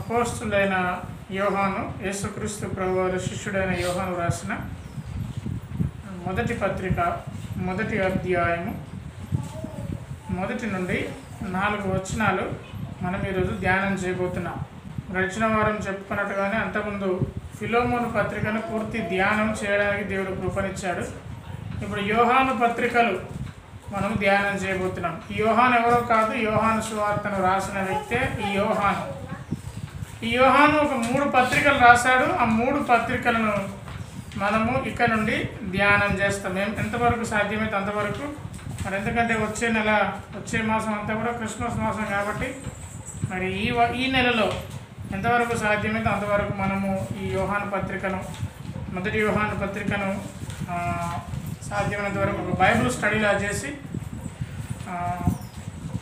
అపోస్తులైన యోహాను, యేసుక్రీస్తు ప్రభువారి శిష్యుడైన యోహాను రాసిన మొదటి పత్రిక, మొదటి అధ్యాయము 1 నుండి 4 వచనాలు మనం ఈరోజు ధ్యానం చేయబోతున్నాం. గడిచిన వారం చెప్పుకున్నట్టుగానే అంతకుముందు ఫిలోమోను పత్రికను పూర్తి ధ్యానం చేయడానికి దేవుడు కృపనిచ్చాడు. ఇప్పుడు యోహాను పత్రికలు మనం ధ్యానం చేయబోతున్నాం. ఈ యోహాను ఎవరో కాదు, యోహాను సువార్తను రాసిన వ్యక్తే ఈ యోహాను. ఈ యోహాను ఒక 3 పత్రికలు రాశాడు. ఆ 3 పత్రికలను మనము ఇక్కడ నుండి ధ్యానం చేస్తాం. ఎంతవరకు సాధ్యమైతే అంతవరకు. మరి ఎందుకంటే వచ్చే మాసం అంతా కూడా క్రిస్మస్ మాసం కాబట్టి మరి ఈ నెలలో ఎంతవరకు సాధ్యమైతే అంతవరకు మనము ఈ యోహాను పత్రికను, మొదటి యోహాను పత్రికను సాధ్యమైనంత వరకు ఒక బైబిల్ స్టడీలా చేసి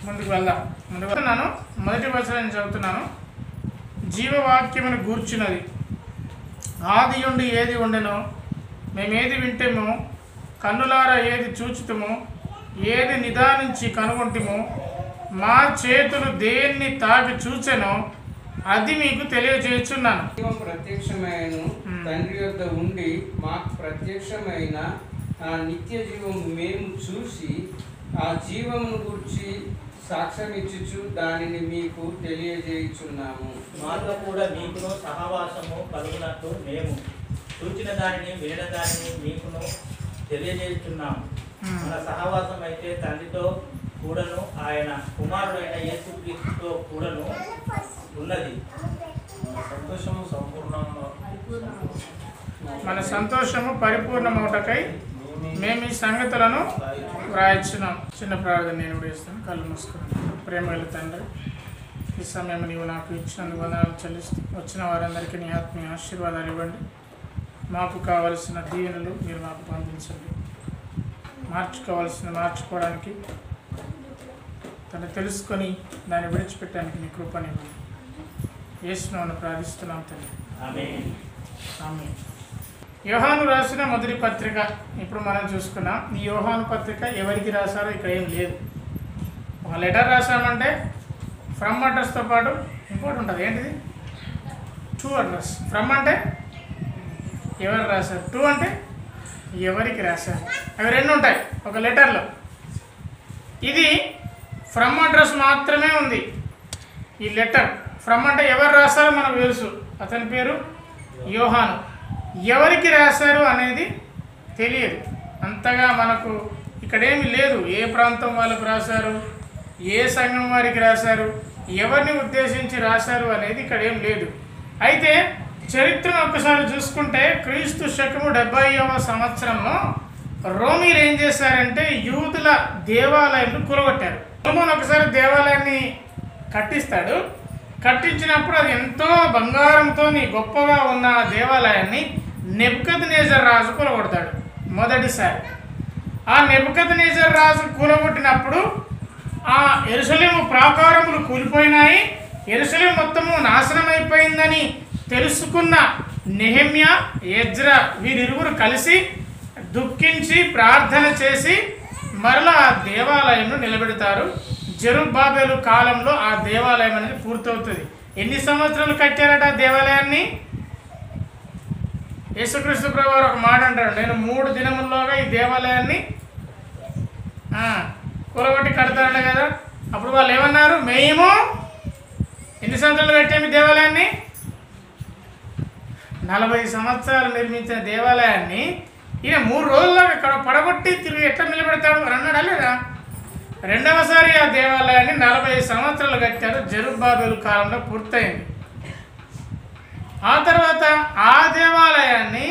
ముందుకు వెళ్దాం. మొదటి వచనం చదువుతున్నాను. జీవవాక్యమును గూర్చినది ఆది ఉండి ఏది ఉండెనో, మేమేది వింటేమో, కన్నులారా ఏది చూచుతమో, ఏది నిదానించి కనుగొంటిమో, మా చేతులు దేన్ని తాకి చూచెనో అది మీకు తెలియజేయుచున్నాను. ప్రత్యక్షమైన తండ్రి యొద్ద ఉండి మాకు ప్రత్యక్షమైన ఆ నిత్య జీవము మేము చూసి ఆ జీవమును గురించి సాక్ష్యం ఇచ్చుచు దానిని మీకు తెలియజేయుచున్నాము. మాతో కూడా మీకును సహవాసము కలుగునట్టు మేము చూచిన దానిని వినిన దానిని మీకును తెలియజేస్తున్నాము. మన సహవాసం అయితే తండ్రితో కూడాను ఆయన కుమారుడైన యేసుక్రీస్తుతో కూడాను ఉన్నది. మన సంతోషము పరిపూర్ణమవుటకై మేము ఈ సంగతులను వ్రాయించున్నాం. చిన్న ప్రార్థన నేను కూడా ఇస్తాను. కళ్ళు మూసుకున్నాను. ప్రేమగల తండ్రి, ఈ సమయం నీవు నాకు ఇచ్చినందుకు వందనాలు చెల్లిస్తూ వచ్చిన వారందరికీ నీ ఆత్మీయ ఆశీర్వాదాలు ఇవ్వండి. మాకు కావలసిన దీవెనలు మీరు మాకు పంపించండి. మార్చుకోవడానికి తను తెలుసుకొని దాన్ని విడిచిపెట్టడానికి నీ కృపనివ్వండి. యేసునామమున ప్రార్థిస్తున్నాం తండ్రి, ఆమేన్. ఆమేన్. యోహాను రాసిన మొదటి పత్రిక ఇప్పుడు మనం చూసుకున్నాం. ఈ యోహాను పత్రిక ఎవరికి రాశారో ఇక్కడ ఏం లేదు. ఒక లెటర్ రాసామంటే ఫ్రమ్ అడ్రస్తో పాటు ఇంకోటి ఉంటుంది. ఏంటిది? To address. ఫ్రమ్ అంటే ఎవరు రాశారు, టు అంటే ఎవరికి రాశారు. అవి 2 ఉంటాయి ఒక లెటర్లో. ఇది ఫ్రమ్ అడ్రస్ మాత్రమే ఉంది ఈ లెటర్. ఫ్రమ్ అంటే ఎవరు రాశారో మనకు తెలుసు, అతని పేరు యోహాను. ఎవరికి రాశారు అనేది తెలియదు. అంతగా మనకు ఇక్కడేమి లేదు. ఏ ప్రాంతం వాళ్ళకు రాశారు, ఏ సంఘం వారికి రాశారు, ఎవరిని ఉద్దేశించి రాశారు అనేది ఇక్కడ ఏం లేదు. అయితే చరిత్రను ఒక్కసారి చూసుకుంటే క్రీస్తు శకము 70వ సంవత్సరంలో రోమీలు ఏం చేశారంటే యూదుల దేవాలయాన్ని కూలగొట్టారు. రోమన్ ఒకసారి దేవాలయాన్ని కట్టిస్తాడు. కట్టించినప్పుడు అది ఎంతో బంగారంతో గొప్పగా ఉన్న దేవాలయాన్ని నెబుకద్నెజర్ రాజు కూలగొడతాడు మొదటిసారి. ఆ నెబుకద్నెజర్ రాజు కూలగొట్టినప్పుడు ఆ యెరూషలేము ప్రాకారములు కూలిపోయినాయి, యెరూషలేము మొత్తము నాశనం అయిపోయిందని తెలుసుకున్న నెహెమ్యా, ఎజ్రా వీరిరువురు కలిసి దుఃఖించి ప్రార్థన చేసి మరలా ఆ దేవాలయంను నిలబెడతారు. జెరుబ్బాబెలు కాలంలో ఆ దేవాలయం అనేది పూర్తవుతుంది. ఎన్ని సంవత్సరాలు కట్టారట ఆ దేవాలయాన్ని? యేసుక్రీస్తు ప్రభువారు ఒక మాట అంటాడు, నేను 3 దినముల్లోగా ఈ దేవాలయాన్ని కూలగొట్టి కడతారట కదా. అప్పుడు వాళ్ళు ఏమన్నారు? మేము ఎన్ని సంవత్సరాలు కట్టాము ఈ దేవాలయాన్ని? 40 సంవత్సరాలు నిర్మించిన దేవాలయాన్ని ఈయన 3 రోజుల్లో ఇక్కడ పడగొట్టి తిరిగి ఎట్లా నిలబెడతాడు అని అన్నాడా లేదా? రెండవసారి ఆ దేవాలయాన్ని 40 సంవత్సరాలు కట్టారు. జెరుబ్బాబెలు కాలంలో పూర్తయింది. ఆ తర్వాత ఆ దేవాలయాన్ని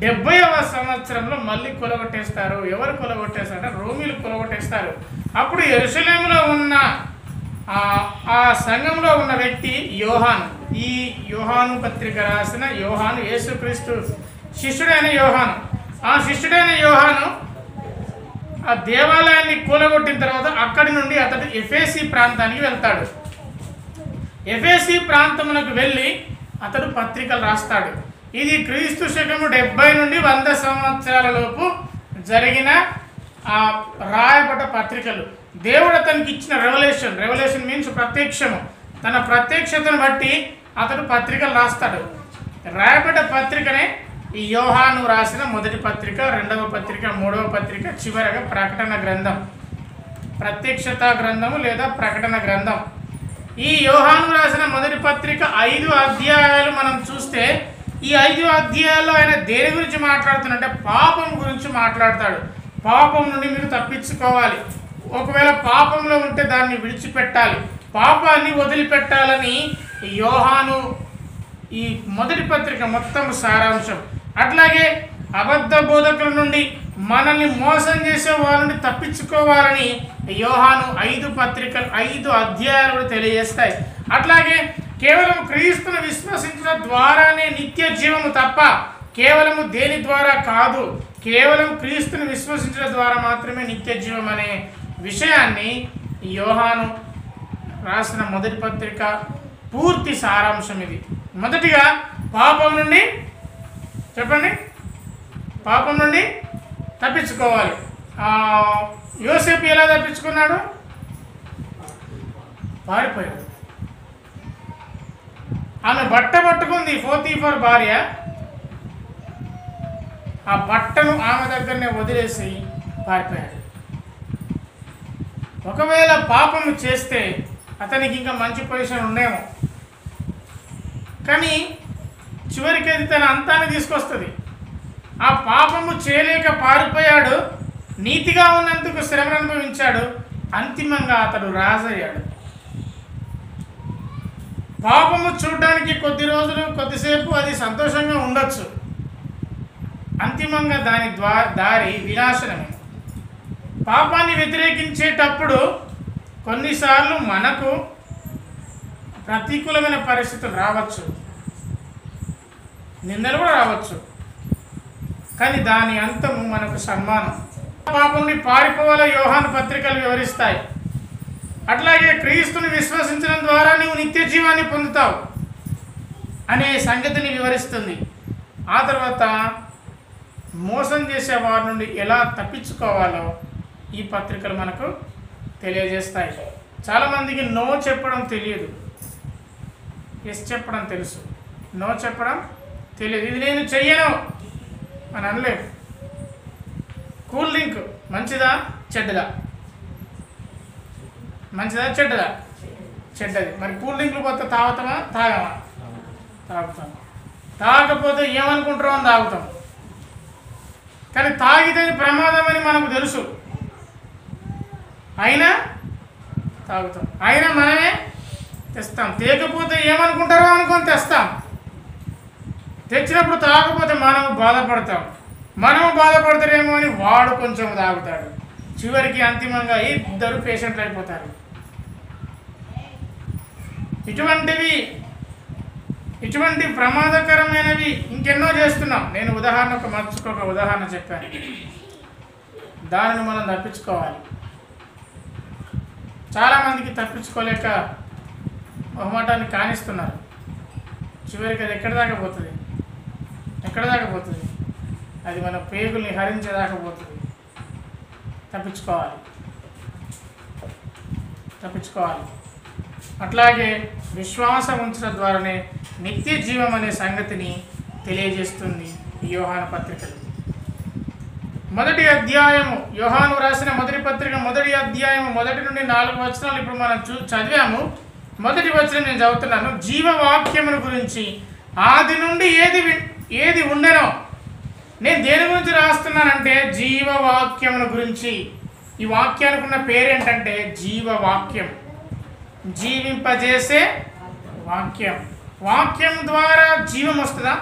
70వ సంవత్సరంలో మళ్ళీ కూలగొట్టేస్తారు. ఎవరు కూలగొట్టేస్తారంటే రోమీలు కూలగొట్టేస్తారు. అప్పుడు యెరూషలేములో ఉన్న ఆ సంఘంలో ఉన్న వ్యక్తి యోహాను. ఈ యోహాను పత్రిక రాసిన యోహాను యేసుక్రీస్తు శిష్యుడైన యోహాను. ఆ శిష్యుడైన యోహాను ఆ దేవాలయాన్ని కూలగొట్టిన తర్వాత అక్కడి నుండి అతడు ఎఫెసీ ప్రాంతానికి వెళ్తాడు. ఎఫెసీ ప్రాంతమునకు వెళ్ళి అతడు పత్రికలు రాస్తాడు. ఇది క్రీస్తు శకము 70 నుండి 100 సంవత్సరాల లోపు జరిగిన రాయబడ్డ పత్రికలు. దేవుడు అతనికి ఇచ్చిన రెవల్యూషన్ మీన్స్ ప్రత్యక్షము. తన ప్రత్యక్షతను బట్టి అతడు పత్రికలు రాస్తాడు. రాయబడ్డ పత్రికనే ఈ యోహాను రాసిన మొదటి పత్రిక, రెండవ పత్రిక, మూడవ పత్రిక, చివరగా ప్రకటన గ్రంథం, ప్రత్యక్షత గ్రంథము లేదా ప్రకటన గ్రంథం. ఈ యోహాను రాసిన మొదటి పత్రిక 5 అధ్యాయాలు మనం చూస్తే ఈ 5 అధ్యాయాల్లో ఆయన దేని గురించి మాట్లాడుతున్నంటే పాపం గురించి మాట్లాడతాడు. పాపం నుండి మీరు తప్పించుకోవాలి, ఒకవేళ పాపంలో ఉంటే దాన్ని విడిచిపెట్టాలి, పాపాన్ని వదిలిపెట్టాలని యోహాను ఈ మొదటి పత్రిక మొత్తం సారాంశం. అట్లాగే అబద్ధ బోధకుల నుండి మనల్ని మోసం చేసే వాళ్ళ నుండి తప్పించుకోవాలని యోహాను 5 అధ్యాయాలు తెలియజేస్తాయి. అట్లాగే కేవలం క్రీస్తును విశ్వసించడం ద్వారానే నిత్య జీవము తప్ప కేవలము దేని ద్వారా కాదు, కేవలం క్రీస్తుని విశ్వసించడం ద్వారా మాత్రమే నిత్య జీవం అనే విషయాన్ని యోహాను రాసిన మొదటి పత్రిక పూర్తి సారాంశం ఇది. మొదటిగా పాపం నుండి చెప్పండి, పాపం నుండి తప్పించుకోవాలి. యోసేపు ఎలా తప్పించుకున్నాడు? పారిపోయాడు. ఆమె బట్ట పట్టుకుంది, పోతీఫర్ భార్య. ఆ బట్టను ఆమె దగ్గరనే వదిలేసి పారిపోయాడు. ఒకవేళ పాపము చేస్తే అతనికి ఇంకా మంచి పొజిషన్ ఉండేమో, కానీ చివరికి అది తన అంతాన్ని తీసుకొస్తుంది. ఆ పాపము చేయలేక పారిపోయాడు, నీతిగా ఉన్నందుకు శ్రమను అనుభవించాడు, అంతిమంగా అతడు రాజయ్యాడు. పాపము చూడడానికి కొద్ది రోజులు కొద్దిసేపు అది సంతోషంగా ఉండొచ్చు, అంతిమంగా దాని దారి వినాశనమే. పాపాన్ని వ్యతిరేకించేటప్పుడు కొన్నిసార్లు మనకు ప్రతికూలమైన పరిస్థితులు రావచ్చు, నిందలు కూడా రావచ్చు, కానీ దాని అంతము మనకు సన్మానం. పాపంని పారిపోవాలో యోహాను పత్రికలు వివరిస్తాయి. అట్లాగే క్రీస్తుని విశ్వసించడం ద్వారా నీవు నిత్య జీవాన్ని పొందుతావు అనే సంగతిని వివరిస్తుంది. ఆ తర్వాత మోసం చేసే వారి నుండి ఎలా తప్పించుకోవాలో ఈ పత్రికలు మనకు తెలియజేస్తాయి. చాలామందికి నో చెప్పడం తెలియదు, ఎస్ చెప్పడం తెలుసు, నో చెప్పడం తెలియదు. ఇది నేను చెయ్యను అని అనలేము. కూల్ డ్రింక్ మంచిదా చెడ్డదా? మంచిదా చెడ్డదా? చెడ్డది. మరి కూల్ డ్రింక్లు పోతే తాగుతామా? తాగమా? తాగుతాం. తాగకపోతే ఏమనుకుంటారో అని తాగుతాం, కానీ తాగితే ప్రమాదం అని మనకు తెలుసు, అయినా తాగుతాం. అయినా మనమే తెస్తాం. తేకపోతే ఏమనుకుంటారో అనుకొని తెస్తాం. తెచ్చినప్పుడు తాగకపోతే మనము బాధపడతాం. మనము బాధపడతారేమో అని వాడు కొంచెం తాగుతాడు. చివరికి అంతిమంగా ఇద్దరు పేషెంట్లు అయిపోతారు. ఇటువంటి ప్రమాదకరమైనవి ఇంకెన్నో చేస్తున్నాం. నేను ఉదాహరణకు మర్చుకోక ఉదాహరణ చెప్పాను, దానిని మనం తప్పించుకోవాలి. చాలామందికి తప్పించుకోలేక మొహమాటాన్ని కానిస్తున్నారు. చివరికి అది ఎక్కడి దాకా పోతుంది? ఎక్కడి దాకా పోతుంది? అది మన పేగుల్ని హరించేదాకా పోతుంది. తప్పించుకోవాలి. అట్లాగే విశ్వాసం ఉంచడం ద్వారానే నిత్య జీవం అనే సంగతిని తెలియజేస్తుంది ఈ యోహాను పత్రికలు. మొదటి అధ్యాయము, యోహాను రాసిన మొదటి పత్రిక మొదటి అధ్యాయము 1 నుండి 4 వచనాలు ఇప్పుడు మనం చదివాము. మొదటి వచనం నేను చదువుతున్నాను. జీవవాక్యమును గురించి ఆది నుండి ఏది ఉండెనో. నేను దేని గురించి రాస్తున్నానంటే జీవవాక్యమును గురించి. ఈ వాక్యానికి ఉన్న పేరేంటంటే జీవవాక్యం, జీవింపజేసే వాక్యం. వాక్యం ద్వారా జీవం వస్తుందా?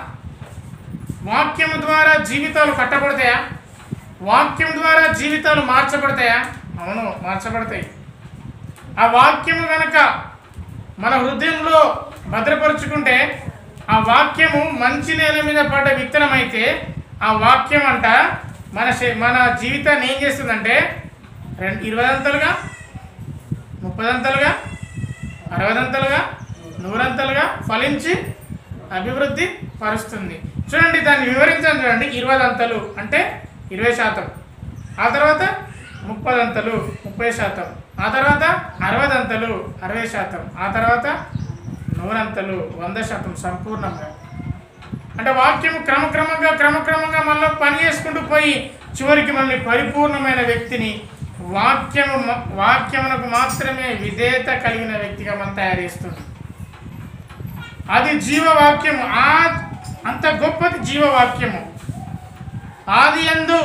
వాక్యం ద్వారా జీవితాలు కట్టబడతాయా? వాక్యం ద్వారా జీవితాలు మార్చబడతాయా? అవును, మార్చబడతాయి. ఆ వాక్యము కనుక మన హృదయంలో భద్రపరుచుకుంటే, ఆ వాక్యము మంచి నేల మీద పడ్డ విత్తనం అయితే, ఆ వాక్యం అంట మన జీవితాన్ని ఏం చేస్తుందంటే 20 అంతలుగా, 30 అంతలుగా, 60 అంతలుగా, 100 అంతలుగా ఫలించి అభివృద్ధి పరుస్తుంది. చూడండి, దాన్ని వివరించాను చూడండి. 20 అంతలు అంటే 20%, ఆ తర్వాత 30 అంతలు 30%, ఆ తర్వాత 60 అంతలు 60%, ఆ తర్వాత 100 అంతలు 100 సంపూర్ణంగా. అంటే వాక్యము క్రమక్రమంగా మనలో పని చేసుకుంటూ పోయి చివరికి మనల్ని పరిపూర్ణమైన వ్యక్తిని, వాక్యమునకు మాత్రమే విధేయత కలిగిన వ్యక్తిగా మనం తయారు చేస్తుంది. అది జీవవాక్యము. అంత గొప్పది జీవవాక్యము. ఆది యందు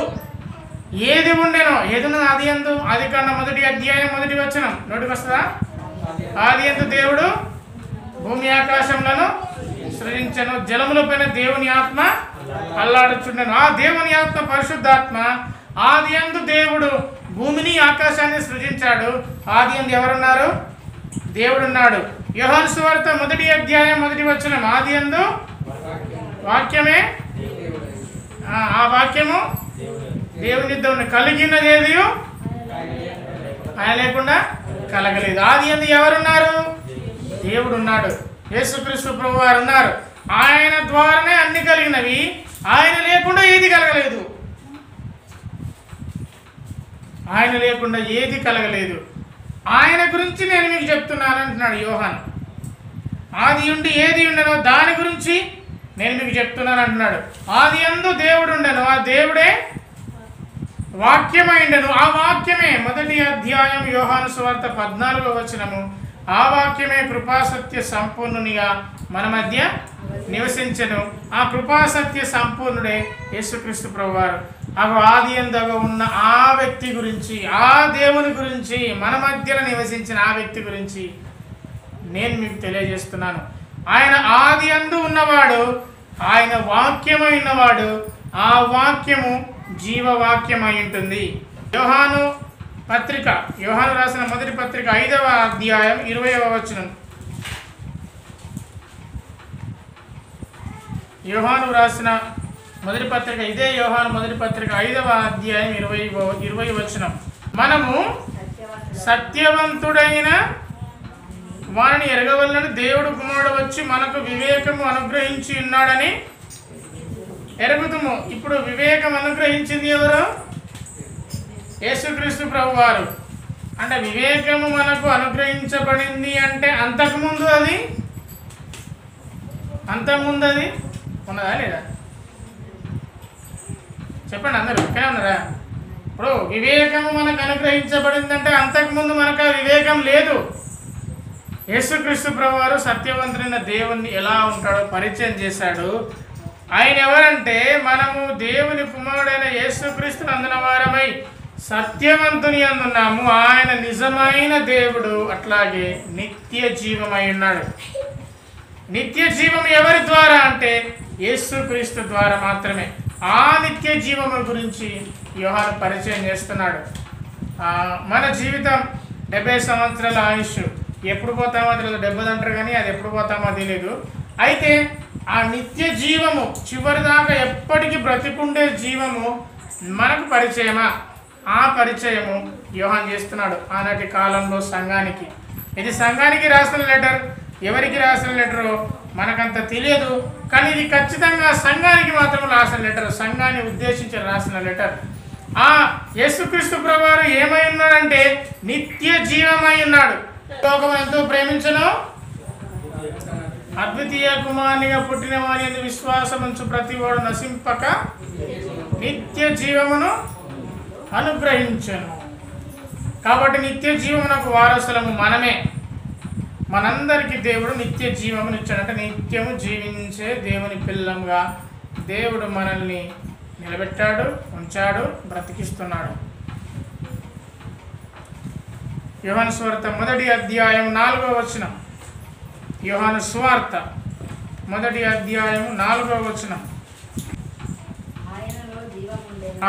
ఏది ఉండెనో, ఏదున్నది ఆది యందు? ఆదికాండం 1వ అధ్యాయం 1వ వచనం నోటికి వస్తుందా? ఆది యందు దేవుడు భూమి ఆకాశములను సృజించెను, జలముల పైన దేవుని ఆత్మ అల్లాడుచుండెను. ఆ దేవుని ఆత్మ పరిశుద్ధాత్మ. ఆది యందు దేవుడు భూమిని ఆకాశాన్ని సృజించాడు. ఆది యందు ఎవరున్నారు? దేవుడున్నాడు. యోహాను సువార్త 1వ అధ్యాయం 1వ వచనం, ఆది యందు వాక్యమే, ఆ వాక్యము దేవుని యుద్ధం కలిగినది ఏది ఆయన లేకుండా కలగలేదు. ఆది యందు ఎవరున్నారు? దేవుడు ఉన్నాడు. యేసుక్రీస్తు ప్రభువు వారు ఉన్నారు. ఆయన ద్వారానే అన్ని కలిగినవి. ఆయన లేకుండా ఏది కలగలేదు. ఆయన లేకుండా ఏది కలగలేదు. ఆయన గురించి నేను మీకు చెప్తున్నాను అంటున్నాడు యోహాను. ఆది ఉండి ఏది ఉండనో దాని గురించి నేను మీకు చెప్తున్నాను అంటున్నాడు. ఆది యందు దేవుడు ఉండను, ఆ దేవుడే వాక్యమైండను. ఆ వాక్యమే 1వ అధ్యాయం యోహాను సువార్త 14వ వచనము. ఆ వాక్యమే కృపాసత్య సంపూర్ణునిగా మన మధ్య నివసించెను. ఆ కృపాసత్య సంపూర్ణుడే యేసుక్రీస్తు ప్రభువారు. ఆది యందు ఉన్న ఆ వ్యక్తి గురించి, ఆ దేవుని గురించి, మన మధ్యలో నివసించిన ఆ వ్యక్తి గురించి నేను మీకు తెలియజేస్తున్నాను. ఆయన ఆది యందు ఉన్నవాడు, ఆయన వాక్యమై ఉన్నవాడు. ఆ వాక్యము జీవవాక్యమై ఉంటుంది. యోహాను రాసిన మొదటి పత్రిక 5వ అధ్యాయం 20వ వచనం. యోహాను రాసిన మొదటి పత్రిక, ఇదే యోహాను మొదటి పత్రిక 5వ అధ్యాయం 20వ వచనం. మనము సత్యవంతుడైన వారిని ఎరగవలనని దేవుడు కుమారుడు వచ్చి మనకు వివేకము అనుగ్రహించి ఉన్నాడని ఎరుగుతుము. ఇప్పుడు వివేకం అనుగ్రహించింది ఎవరు? యేసుక్రీస్తు ప్రభువారు. అంటే వివేకము మనకు అనుగ్రహించబడింది అంటే అంతకుముందు అది ఉన్నదా లేదా? చెప్పండి అందరూ, ఇక్కడే ఉన్నారా? ఇప్పుడు వివేకము మనకు అనుగ్రహించబడిందంటే అంతకుముందు మనకు ఆ వివేకం లేదు. యేసుక్రీస్తు ప్రభువారు సత్యవంతుడైన దేవుణ్ణి ఎలా ఉంటాడో పరిచయం చేశాడు. ఆయన ఎవరంటే మనము దేవుని కుమారుడైన యేసుక్రీస్తుని అందున వారమై సత్యవంతుని అందున్నాము. ఆయన నిజమైన దేవుడు, అట్లాగే నిత్య జీవమై ఉన్నాడు. నిత్య జీవం ఎవరి ద్వారా అంటే యేసుక్రీస్తు ద్వారా మాత్రమే. ఆ నిత్య జీవము గురించి యోహాను పరిచయం చేస్తున్నాడు. మన జీవితం 70 సంవత్సరాల ఆయుష్. ఎప్పుడు పోతామో తెలియదు. 70 అంటారు కానీ అది ఎప్పుడు పోతామో తెలియదు. అయితే ఆ నిత్య జీవము, చివరిదాకా ఎప్పటికీ బ్రతికుండే జీవము మనకు పరిచయమా? ఆ పరిచయము యోహాను చేస్తున్నాడు ఆనాటి కాలంలో సంఘానికి. ఇది సంఘానికి రాసిన లెటర్. ఎవరికి రాసిన లెటరో మనకంత తెలియదు, కానీ ఇది ఖచ్చితంగా సంఘానికి మాత్రం రాసిన లెటర్, సంఘాన్ని ఉద్దేశించి రాసిన లెటర్. ఆ యేసుక్రీస్తు ప్రభువారు ఏమై ఉన్నాడంటే నిత్య జీవమై ఉన్నాడు. లోకం ఎంతో ప్రేమించను, అద్వితీయ కుమారునిగా పుట్టిన వారి యందు విశ్వాసం ఉంచు ప్రతివాడు నశింపక నిత్య జీవమును అనుగ్రహించను. కాబట్టి నిత్య జీవమునకు వారసులము మనమే. మనందరికీ దేవుడు నిత్య జీవమును ఇచ్చాడు. అంటే నిత్యము జీవించే దేవుని పిల్లంగా దేవుడు మనల్ని నిలబెట్టాడు, ఉంచాడు, బ్రతికిస్తున్నాడు. యోహాను సువార్త 1వ అధ్యాయం 4వ వచనం. యోహాను సువార్త 1వ అధ్యాయం 4వ వచనం.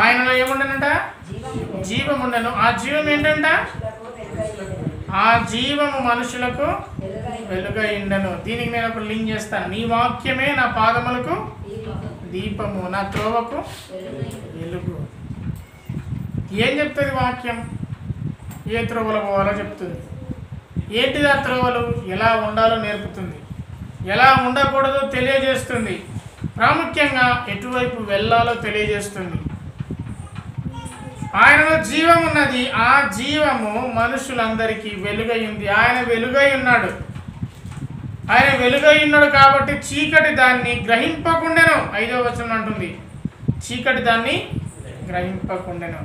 ఆయనలో ఏముండనంట? జీవం ఉండను. ఆ జీవం ఏంటంట? ఆ జీవము మనుషులకు వెలుగై ఉండను. దీనికి నేను ఒక లింక్ చేస్తాను. నీ వాక్యమే నా పాదములకు దీపము, నా త్రోవకు వెలుగు. ఏం చెప్తుంది వాక్యం? ఏ త్రోవలో పోవాలో చెప్తుంది. ఏంటిది ఆ త్రోవలు? ఎలా ఉండాలో నేర్పుతుంది, ఎలా ఉండకూడదో తెలియజేస్తుంది, ప్రాముఖ్యంగా ఎటువైపు వెళ్ళాలో తెలియజేస్తుంది. ఆయనలో జీవం ఉన్నది. ఆ జీవము మనుషులందరికీ వెలుగై ఉంది. ఆయన వెలుగై ఉన్నాడు. ఆయన వెలుగై ఉన్నాడు కాబట్టి చీకటి దాన్ని గ్రహింపకుండెను. 5వ వచనం అంటుంది, చీకటి దాన్ని గ్రహింపకుండెను.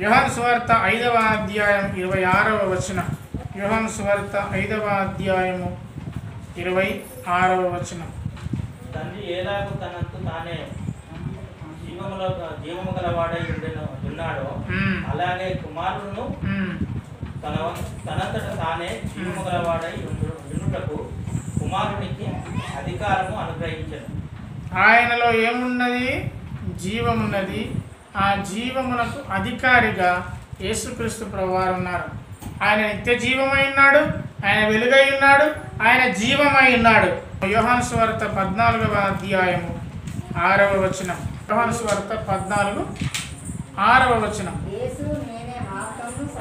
యోహాను సువార్త 5వ అధ్యాయం 26వ వచనం. యోహాను సువార్త 5వ అధ్యాయము 26వ వచనం. తండ్రి ఏలాగూ తనంతు తానే జీవము గలవాడై ఉన్నాడో అలాగే కుమారుడును తనంతట తానే జీవము గలవాడై ఉండుటకు కుమారునికి అధికారము అనుగ్రహించను. ఆయనలో ఏమున్నది? జీవమున్నది. ఆ జీవమునకు అధికారిగా యేసుక్రీస్తు ప్రభువారు ఉన్నారు. ఆయన నిత్య జీవమై ఉన్నాడు, ఆయన వెలుగై ఉన్నాడు, ఆయన జీవమై ఉన్నాడు. యోహాను సువార్త 14వ అధ్యాయము 6వ వచనం. యోహాను సువార్త 14:6వ వచనం.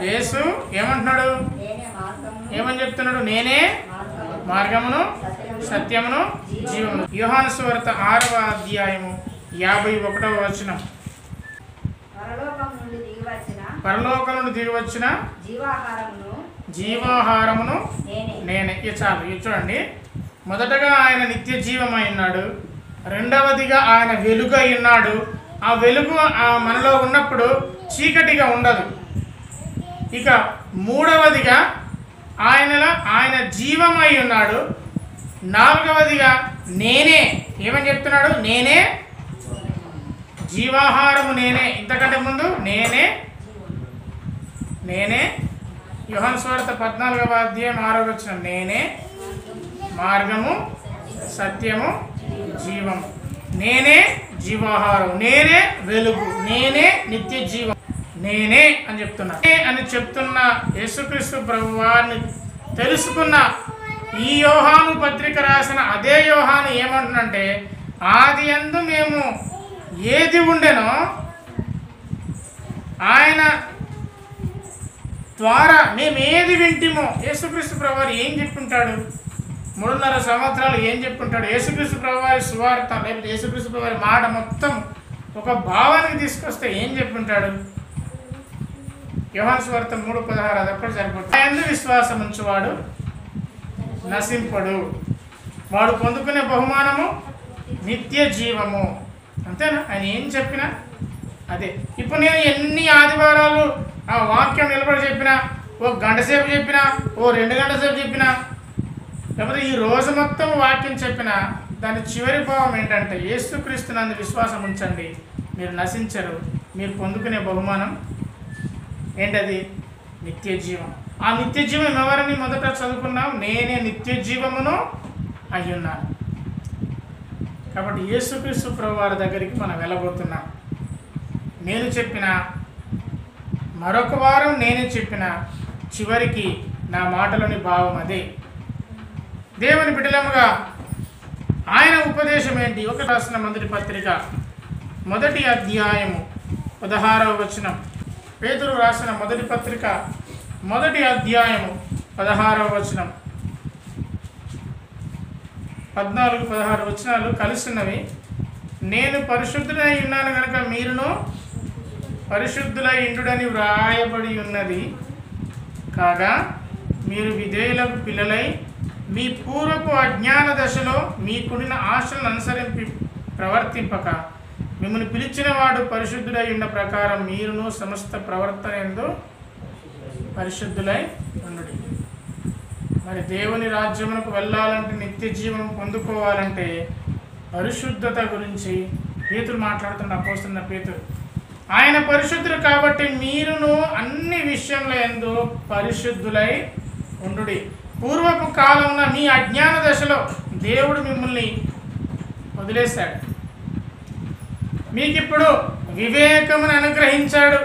యేసు ఏమంటున్నాడు? ఏమని చెప్తున్నాడు? నేనే మార్గమును సత్యమును జీవమును. యోహాను సువార్త 6వ అధ్యాయము 51వ వచనం. పరలోకం నుండి దిగి వచ్చిన జీవాహారమును నేనే. ఇది చాలు. ఇది చూడండి, మొదటగా ఆయన నిత్య జీవమై ఉన్నాడు, రెండవదిగా ఆయన వెలుగై ఉన్నాడు. ఆ వెలుగు మనలో ఉన్నప్పుడు చీకటిగా ఉండదు. ఇక మూడవదిగా ఆయన జీవమై ఉన్నాడు. నాలుగవదిగా నేనే. ఏమని చెప్తున్నాడు? నేనే జీవాహారము, నేనే. ఇంతకంటే ముందు నేనే యోహాను సువార్త 14వ అధ్యాయం 6వ వచనం. నేనే మార్గము సత్యము జీవము, నేనే జీవాహారం, నేనే వెలుగు, నేనే నిత్య జీవం, నేనే అని చెప్తున్నా అని చెప్తున్న యేసుక్రీస్తు ప్రభువారిని తెలుసుకున్న ఈ యోహాను పత్రిక రాసిన అదే యోహాను ఏమంటున్నంటే, ఆది యందు మేము ఏది ఉండెనో ఆయన ద్వారా మేము ఏది వింటిమో. యేసుక్రీస్తు ప్రభువారు ఏం చెప్పుంటాడు? 3.5 సంవత్సరాలు ఏం చెప్పుంటాడు? యేసుక్రీస్తు ప్రభువారి సువార్త లేకపోతే యేసుక్రీస్తు ప్రభువారి మాట మొత్తం ఒక భావానికి తీసుకొస్తే ఏం చెప్పుంటాడు? యోహాను సువార్త 3:16 అది ఒక్కటి సరిపోతుంది. ఆయన విశ్వాసం ఉంచువాడు నశింపడు, వాడు పొందుకునే బహుమానము నిత్య జీవము. అంతేనా? ఆయన ఏం చెప్పినా అదే. ఇప్పుడు నేను ఎన్ని ఆదివారాలు ఆ వాక్యం నిలబడి చెప్పినా, ఓ గంట సేపు చెప్పినా, ఓ 2 గంటల సేపు చెప్పినా, లేకపోతే ఈ రోజు మొత్తం వాక్యం చెప్పినా, దాని చివరి భావం ఏంటంటే, యేసుక్రీస్తు నందు విశ్వాసం ఉంచండి, మీరు నశించరు, మీరు పొందుకునే బహుమానం ఏంటది? నిత్య జీవం. ఆ నిత్య జీవం ఎవరిని మొదట చదువుకున్నాం? నేనే నిత్య జీవమును అయ్యున్నాను. కాబట్టి యేసుక్రీస్తు ప్రభువారి దగ్గరికి మనం వెళ్ళబోతున్నాం. నేను చెప్పిన మరొక వారం నేనే చెప్పిన చివరికి నా మాటలోని భావం అదే. దేవుని బిడ్డలముగా ఆయన ఉపదేశం ఏంటి? ఒక రాసిన మొదటి పత్రిక 1వ అధ్యాయము 16వ వచనం. పేతురు రాసిన మొదటి పత్రిక 1వ అధ్యాయము 16వ వచనం. 14-16 వచనాలు కలిసినవి. నేను పరిశుద్ధులై ఉన్నాను కనుక మీరును పరిశుద్ధులై ఇండుడని వ్రాయబడి ఉన్నది. కాగా మీరు విధేయులకు పిల్లలై మీ పూర్వపు అజ్ఞాన దశలో మీకున్న ఆశలను అనుసరించి ప్రవర్తింపక మిమ్మల్ని పిలిచిన వాడు పరిశుద్ధుడై ఉన్న ప్రకారం మీరును సమస్త ప్రవర్తన యందు పరిశుద్ధులై ఉండుడి. మరి దేవుని రాజ్యమునకు వెళ్ళాలంటే, నిత్య జీవం పొందుకోవాలంటే పరిశుద్ధత గురించి పేతురు మాట్లాడుతున్న అపోస్తలుడైన పేతురు. ఆయన పరిశుద్ధుడు కాబట్టి మీరును అన్ని విషయంలో యందు పరిశుద్ధులై ఉండుడి. పూర్వపు కాలంలో మీ అజ్ఞాన దశలో దేవుడు మిమ్మల్ని వదిలేశాడు, మీకిప్పుడు వివేకమును అనుగ్రహించాడు.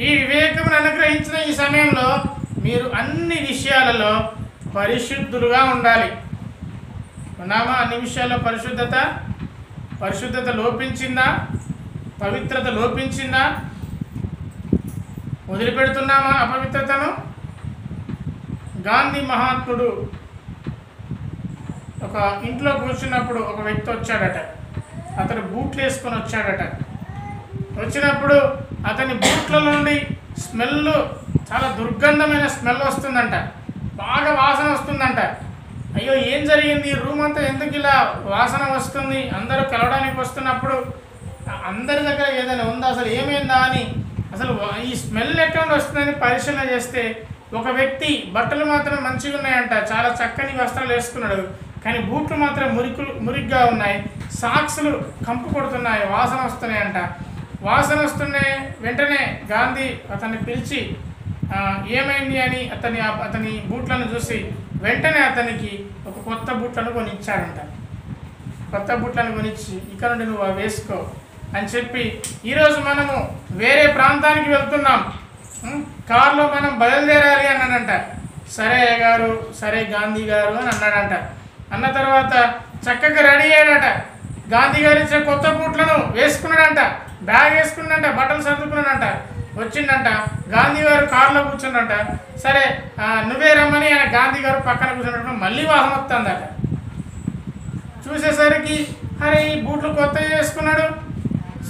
ఈ వివేకమును అనుగ్రహించిన ఈ సమయంలో మీరు అన్ని విషయాలలో పరిశుద్ధులుగా ఉండాలి. ఉన్నామా? అన్ని విషయాల్లో పరిశుద్ధత లోపించిందా? పవిత్రత లోపించిందా? వదిలిపెడుతున్నామా అపవిత్రతను? గాంధీ మహాత్ముడు ఒక ఇంట్లో కూర్చున్నప్పుడు ఒక వ్యక్తి వచ్చాడట. అతను బూట్లు వేసుకొని వచ్చాడట. వచ్చినప్పుడు అతని బూట్ల నుండి స్మెల్, చాలా దుర్గంధమైన స్మెల్ వస్తుందంట. బాగా వాసన వస్తుందంట. అయ్యో ఏం జరిగింది, రూమ్ అంతా ఎందుకు ఇలా వాసన వస్తుంది, అందరూ కలవడానికి వస్తున్నప్పుడు అందరి దగ్గర ఏదైనా ఉందా, అసలు ఏమైందా అని అసలు ఈ స్మెల్ ఎక్కడ వస్తుందని పరిశీలన చేస్తే ఒక వ్యక్తి బట్టలు మాత్రం మంచిగా ఉన్నాయంట, చాలా చక్కని వస్త్రాలు వేసుకున్నాడు, కానీ బూట్లు మాత్రం మురిగ్గా ఉన్నాయి, సాక్స్లు కంపు కొడుతున్నాయి, వాసన వస్తున్నాయంట. వాసన వస్తున్నాయి. వెంటనే గాంధీ అతన్ని పిలిచి ఏమైంది అని అతని బూట్లను చూసి వెంటనే అతనికి ఒక కొత్త బూట్లను కొనిచ్చాడంట. కొత్త బూట్లను కొనిచ్చి ఇక్కడ నుండి నువ్వు వేసుకో అని చెప్పి, ఈరోజు మనము వేరే ప్రాంతానికి వెళ్తున్నాం, కారులో మనం బయలుదేరాలి అన్నాడంట. సరే గారు, సరే గాంధీ గారు అని అన్నాడంట. అన్న తర్వాత చక్కగా రెడీ అయ్యాడట. గాంధీ గారు ఇచ్చిన కొత్త బూట్లను వేసుకున్నాడంట, బ్యాగ్ వేసుకున్నాడంట, బట్టలు సర్దుకున్నాడంట. వచ్చిందంట, గాంధీ గారు కారులో కూర్చున్నాడంట. సరే నువ్వే రమ్మని ఆయన గాంధీ గారు పక్కన కూర్చున్నట్టు మళ్ళీ వాహనం వస్తుందట. చూసేసరికి అరే ఈ బూట్లు కొత్తవి వేసుకున్నాడు,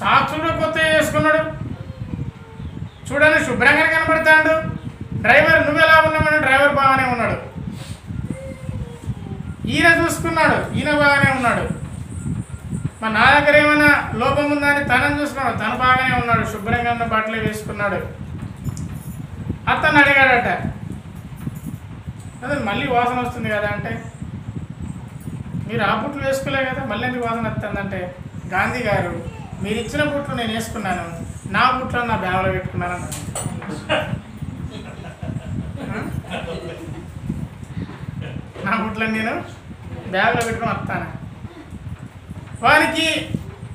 సాక్సులు కొత్తవి వేసుకున్నాడు, చూడండి శుభ్రంగా కనబడతాడు. డ్రైవర్ నువ్వెలా ఉన్నామని డ్రైవర్ బాగానే ఉన్నాడు. ఈయన చూసుకున్నాడు, ఈయన బాగానే ఉన్నాడు. మా నా దగ్గర ఏమైనా లోపం ఉందా అని తనని చూసుకున్నాడు, తను బాగానే ఉన్నాడు, శుభ్రంగా ఉన్న బట్టలు వేసుకున్నాడు. అతను అడిగాడట, అదే మళ్ళీ వాసన వస్తుంది కదా అంటే, మీరు ఆ బుట్లు వేసుకోలే కదా మళ్ళీ ఎందుకు వాసన వస్తుందంటే, గాంధీ గారు మీరు ఇచ్చిన బుట్లు నేను వేసుకున్నాను, నా బుట్లు నా బ్యాగ్లో పెట్టుకున్నాను అన్నాడు. నా బుట్లను నేను బ్యాగ్లో పెట్టుకుని వస్తాను. వారికి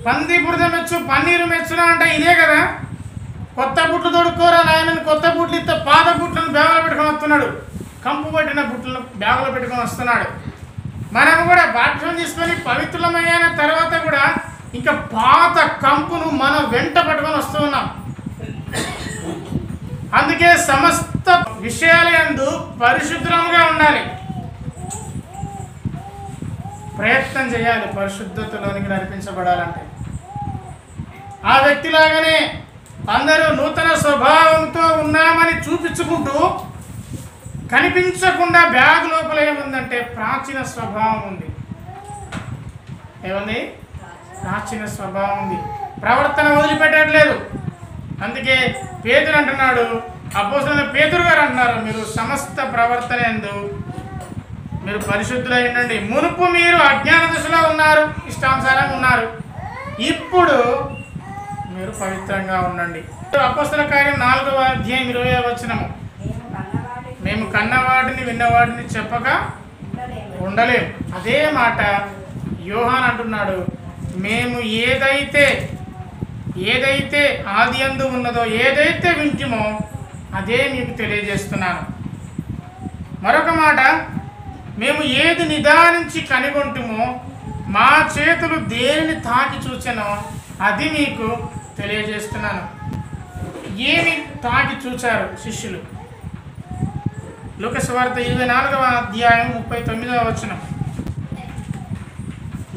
పంది బురద మెచ్చు పన్నీరు మెచ్చునా అంటే ఇదే కదా. కొత్త బుట్లు తొడుక్కోరా నాయనని కొత్త బుట్లు ఇస్తే పాత బుట్లను బ్యాగులో పెట్టుకొని వస్తున్నాడు, కంపు పట్టిన బుట్లను బ్యాగులో పెట్టుకొని వస్తున్నాడు. మనం కూడా బాప్టిజం తీసుకొని పవిత్రమైన తర్వాత కూడా ఇంకా పాత కంపును మనం వెంట పట్టుకొని వస్తూ ఉన్నాం. అందుకే సమస్త విషయాలందు పరిశుద్ధంగా ఉండాలి, ప్రయత్నం చేయాలి పరిశుద్ధతలోనికి నడిపించబడాలంటే. ఆ వ్యక్తిలాగానే అందరూ నూతన స్వభావంతో ఉన్నామని చూపించుకుంటూ కనిపించకుండా బ్యాగ్ లోపల ఏముందంటే ప్రాచీన స్వభావం ఉంది. ఏముంది? ప్రాచీన స్వభావం ఉంది, ప్రవర్తన వదిలిపెట్టట్లేదు. అందుకే పేతురు అంటున్నాడు, అపోస్తలుడైన పేతురు గారు అంటున్నారు, మీరు సమస్త ప్రవర్తన యందు మీరు పరిశుద్ధులై ఉండండి. మునుపు మీరు అజ్ఞాన దశలో ఉన్నారు, ఇష్టానుసారంగా ఉన్నారు, ఇప్పుడు మీరు పవిత్రంగా ఉండండి. అపోస్తల కార్యం 4వ అధ్యాయం 20వ వచనము, మేము కన్నవాటిని విన్నవాటిని చెప్పక ఉండలేము. అదే మాట యోహాన్ అంటున్నాడు, మేము ఏదైతే ఆది యందు ఉన్నదో ఏదైతే వింటిమో అదే మీకు తెలియజేస్తున్నాను. మరొక మాట, మేము ఏది నిదానించి కనుగొంటుమో మా చేతులు దేనిని తాకి చూచెనో అది మీకు తెలియజేస్తున్నాను. ఏమి తాకి చూచారు శిష్యులు? లూకా సువార్త 24వ అధ్యాయం 39వ వచనం.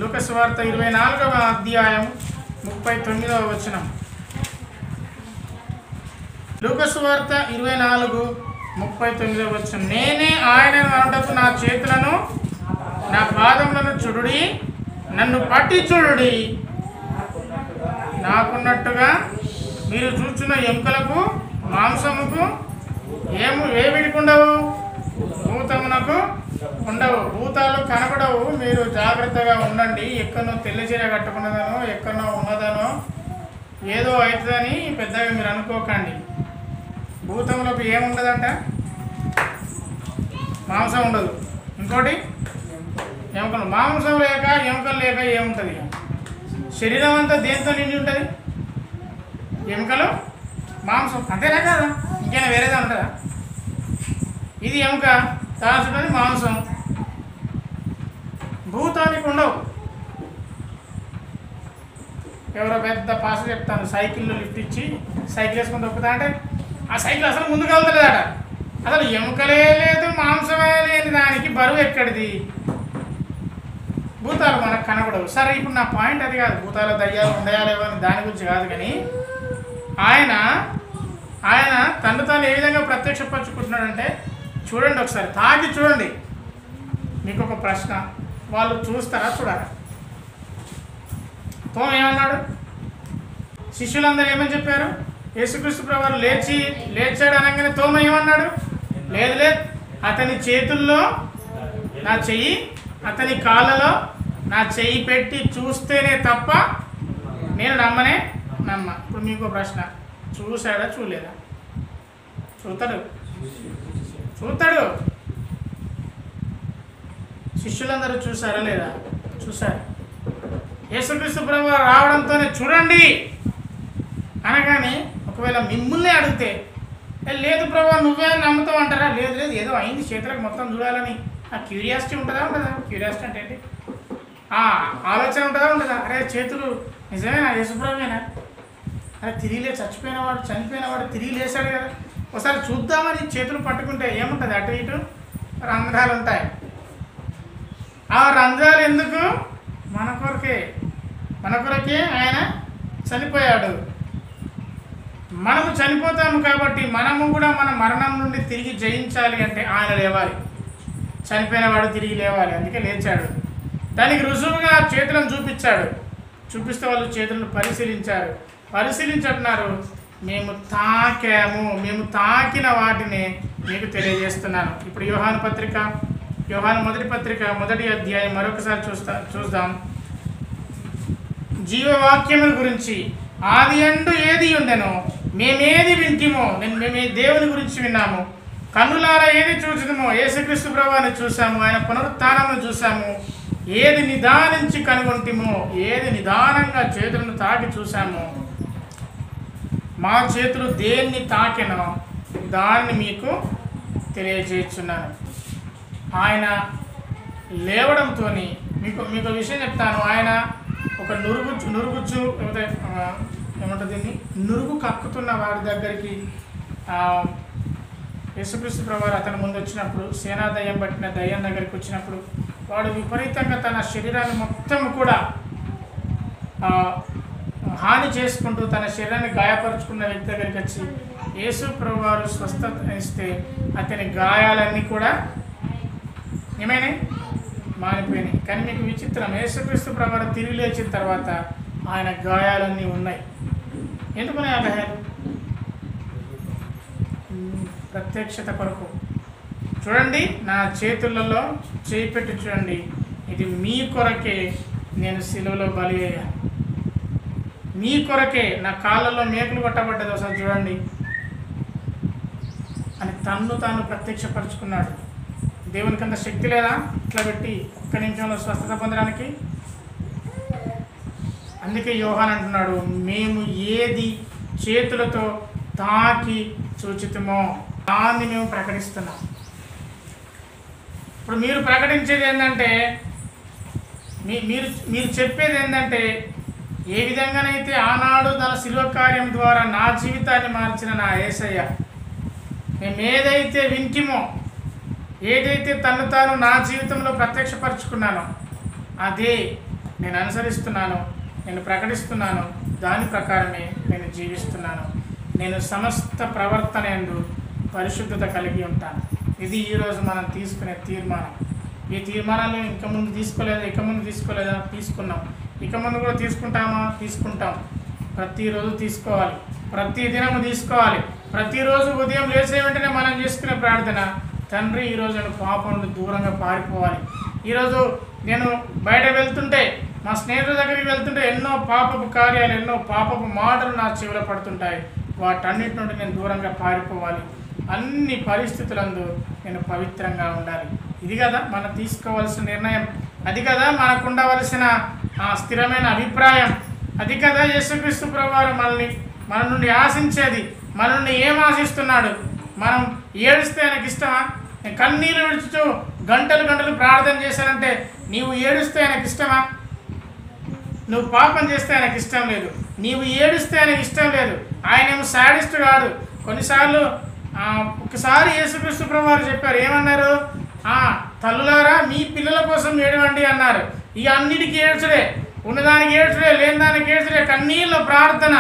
లూకా సువార్త 24వ అధ్యాయం 39వ వచనం. లూకా సువార్త 24:39వ వచనం. నేనే ఆయనను అనుటకు నా చేతులను నా పాదములను చూడుడి, నన్ను పట్టి చూడుడి, నాకున్నట్టుగా మీరు చూచున్న ఎముకలకు మాంసముకు ఏమిటికి ఉండవు, భూతమునకు ఉండవు, భూతాలు కనబడవు. మీరు జాగ్రత్తగా ఉండండి. ఎక్కడో తెల్ల చీర కట్టుకున్నదనో ఎక్కడో ఉన్నదనో ఏదో అవుతుందని పెద్దగా మీరు అనుకోకండి. భూతములకు ఏముండదంట? మాంసం ఉండదు. ఇంకోటి ఎముకలు. మాంసం లేక ఎముకలు లేక ఏముంటుంది? శరీరం అంతా దేంతో నిండి ఉంటుంది? ఎముకలు, మాంసం, అంతేనా కదా? ఇంకైనా వేరేదా ఉంటుందా? ఇది ఎముక, దాచుకొని మాంసం. భూతానికి ఉండవు. ఎవరో పెద్ద పాస చెప్తాను, సైకిల్లో లిఫ్ట్ ఇచ్చి సైకిల్ వేసుకొని తొక్కుతా అంటే ఆ సైకిల్ అసలు ముందుకు వెళ్తలేదట. అసలు ఎముకలే లేదు, మాంసమే లేని దానికి బరువు ఎక్కడిది? భూతాలు మనకు కనబడవు. సరే, ఇప్పుడు నా పాయింట్ అది కాదు, భూతాలు దయ్యాలు ఉండయాలేవో అని దాని గురించి కాదు. కానీ ఆయన తను తాను ఏ విధంగా ప్రత్యక్షపరుచుకుంటున్నాడంటే, చూడండి, ఒకసారి తాకి చూడండి. మీకు ఒక ప్రశ్న, వాళ్ళు చూస్తారా చూడారా? తోమ ఏమన్నాడు? శిష్యులందరూ ఏమని చెప్పారు? యేసుక్రీస్తు ప్రభువారు లేచాడు అనగానే తోమ ఏమన్నాడు? లేదు లేదు, అతని చేతుల్లో నా చెయ్యి, అతని కాళ్ళలో నా చెయ్యి పెట్టి చూస్తేనే తప్ప నేను నమ్మ. ఇప్పుడు మీకు ప్రశ్న, చూశాడా చూడలేదా? చూస్తాడు. శిష్యులందరూ చూసారా లేదా? చూశారు. యేసుక్రీస్తు ప్రభువారు రావడంతోనే చూడండి అనగానే ఒకవేళ మిమ్మల్ని అడిగితే లేదు ప్రభువా నువ్వే నమ్ముతావు అంటారా? లేదు లేదు, ఏదో అయింది చేతులకు మొత్తం చూడాలని ఆ క్యూరియాసిటీ ఉంటుందా? క్యూరియాసిటీ అంటే ఏంటి? ఆలోచన ఉంటుందా? అరే చేతులు నిజమేనా యేసుప్రభువేనా? అరే చనిపోయినవాడు తిరిగి లేచాడు కదా, ఒకసారి చూద్దామని చేతులు పట్టుకుంటే ఏముంటుంది? అటు ఇటు రంధ్రాలు ఉంటాయి. ఆ రంధ్రాలు ఎందుకు? మన కొరకే ఆయన చనిపోయాడు. మనము చనిపోతాము కాబట్టి మనము కూడా మన మరణం నుండి తిరిగి జయించాలి అంటే ఆయన లేవాలి. చనిపోయిన వాడు తిరిగి లేవాలి, అందుకే లేచాడు. దానికి రుజువుగా చేతులను చూపిస్తే వాళ్ళు చేతులను పరిశీలించారు. మేము తాకిన వాటిని మీకు తెలియజేస్తున్నాను. ఇప్పుడు యోహాను మొదటి పత్రిక 1వ అధ్యాయం మరొకసారి చూద్దాం. జీవవాక్యముల గురించి ఆది అందు ఏది ఉండెనో మేమేది వింటిమో, మేము దేవుని గురించి విన్నాము, కన్నులారా ఏది చూచుదమో యేసుక్రీస్తు ప్రభువుని చూసాము, ఆయన పునరుత్థానమును చూసాము, ఏది నిదానించి కనుగొంటిమో, ఏది నిదానంగా చేతులను తాకి చూసాము, మా చేతులు దేన్ని తాకినో దాన్ని మీకు తెలియజేస్తున్నాను. ఆయన లేవడంతో మీకు విషయం చెప్తాను. ఆయన ఒక నురుగుచ్చు ఏమంటుంది దీన్ని, నురుగు కక్కుతున్న వారి దగ్గరికి యేసుక్రీస్తు ప్రభువారు అతని ముందు వచ్చినప్పుడు, సేనా దయ్యం పట్టిన దయ్యం దగ్గరికి వచ్చినప్పుడు వాడు విపరీతంగా తన శరీరాన్ని మొత్తం కూడా హాని చేసుకుంటూ తన శరీరాన్ని గాయపరుచుకున్న వ్యక్తి దగ్గరికి వచ్చి యేసు ప్రభువారు స్వస్థత ఇస్తే అతని గాయాలన్నీ కూడా ఏమైనాయి? మానిపోయినాయి. కానీ మీకు విచిత్రం, యేసుక్రీస్తు ప్రభువారు తిరిగి లేచిన తర్వాత ఆయన గాయాలన్నీ ఉన్నాయి. ఎందుకున్నాయి ఆ గాయాలు? ప్రత్యక్షత కొరకు. చూడండి, నా చేతులలో చేయి పెట్టి చూడండి, ఇది మీ కొరకే నేను సిలువలో బలి అయ్యాను, మీ కొరకే నా కాళ్ళలో మేకులు కొట్టబడ్డది, ఒకసారి చూడండి అని తాను ప్రత్యక్షపరుచుకున్నాడు. దేవునికి అంత శక్తి లేదా ఇట్లా పెట్టి ఒక్క నిమిషంలో స్వస్థత పొందడానికి? అందుకే యోహాన్ అంటున్నాడు, మేము ఏది చేతులతో తాకి చూచితమో దాన్ని మేము ప్రకటిస్తున్నాం. ఇప్పుడు మీరు ప్రకటించేది ఏంటంటే, మీరు చెప్పేది ఏంటంటే, ఏ విధంగానైతే ఆనాడు తన శిలువ కార్యం ద్వారా నా జీవితాన్ని మార్చిన నా యేసయ్య, మేము ఏదైతే వింటిమో, ఏదైతే తను తాను నా జీవితంలో ప్రత్యక్షపరుచుకున్నానో అదే నేను అనుసరిస్తున్నాను, నేను ప్రకటిస్తున్నాను, దాని ప్రకారమే నేను జీవిస్తున్నాను. నేను సమస్త ప్రవర్తన యందు పరిశుద్ధత కలిగి ఉంటాను. ఇది ఈరోజు మనం తీసుకునే తీర్మానం. ఈ తీర్మానాలు ఇక ముందు తీసుకోలేదా? తీసుకున్నాం. ఇక ముందు కూడా తీసుకుంటాం. ప్రతిరోజు తీసుకోవాలి, ప్రతి దినము తీసుకోవాలి. ప్రతిరోజు ఉదయం లేచే వెంటనే మనం చేసుకునే ప్రార్థన, తండ్రి ఈరోజు నేను పాపం నుండి దూరంగా పారిపోవాలి. ఈరోజు నేను బయట వెళ్తుంటే, మా స్నేహితుల దగ్గరికి వెళ్తుంటే ఎన్నో పాపపు కార్యాలు, ఎన్నో పాపపు మాటలు నా చెవిలో పడుతుంటాయి. వాటన్నిటి నుండి నేను దూరంగా పారిపోవాలి. అన్ని పరిస్థితులందు నేను పవిత్రంగా ఉండాలి. ఇది కదా మనం తీసుకోవాల్సిన నిర్ణయం, అది కదా మనకు ఉండవలసిన స్థిరమైన అభిప్రాయం, అది కదా యేసుక్రీస్తు ప్రభువారు మన నుండి ఆశించేది. మన నుండి ఏం ఆశిస్తున్నాడు? మనం ఏడుస్తే ఆయనకి ఇష్టమా? నేను కన్నీళ్ళు విడుచుతూ గంటలు ప్రార్థన చేశానంటే నీవు ఏడుస్తే ఆయనకి ఇష్టమా? నువ్వు పాపం చేస్తే ఆయనకి ఇష్టం లేదు, నీవు ఏడుస్తే ఆయనకి ఇష్టం లేదు. ఆయన ఏమో సాడిస్ట్ కాదు. కొన్నిసార్లు ఒకసారి యేసుక్రీస్తు ప్రభువారు చెప్పారు, ఏమన్నారు? తల్లులారా మీ పిల్లల కోసం ఏడవండి అన్నారు. ఇక అన్నిటికీ ఏడ్చుడే, ఉన్నదానికి ఏడ్చుడే, లేని దానికి ఏడ్చుడే, కన్నీళ్ళ ప్రార్థన.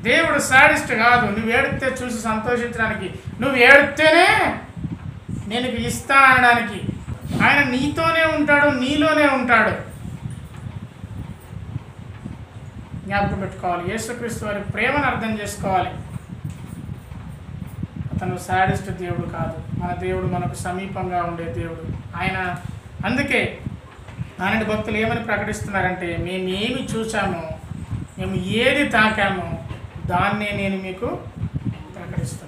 దేవుడు సాడిస్ట్ కాదు. నువ్వు ఏడితే చూసి సంతోషించడానికి, నువ్వు ఏడితేనే నేను ఇస్తా అనడానికి. ఆయన నీతోనే ఉంటాడు, నీలోనే ఉంటాడు. జ్ఞాపకం పెట్టుకోవాలి. యేసుక్రీస్తు వారి ప్రేమను అర్థం చేసుకోవాలి. అతను సాడిస్ట్ దేవుడు కాదు. మన దేవుడు మనకు సమీపంగా ఉండే దేవుడు ఆయన. అందుకే ఆనాటి భక్తులు ఏమని ప్రకటిస్తున్నారంటే, మేము ఏమి చూసామో, మేము ఏది తాకామో దాన్నే నేను మీకు ప్రకటిస్తున్నాను.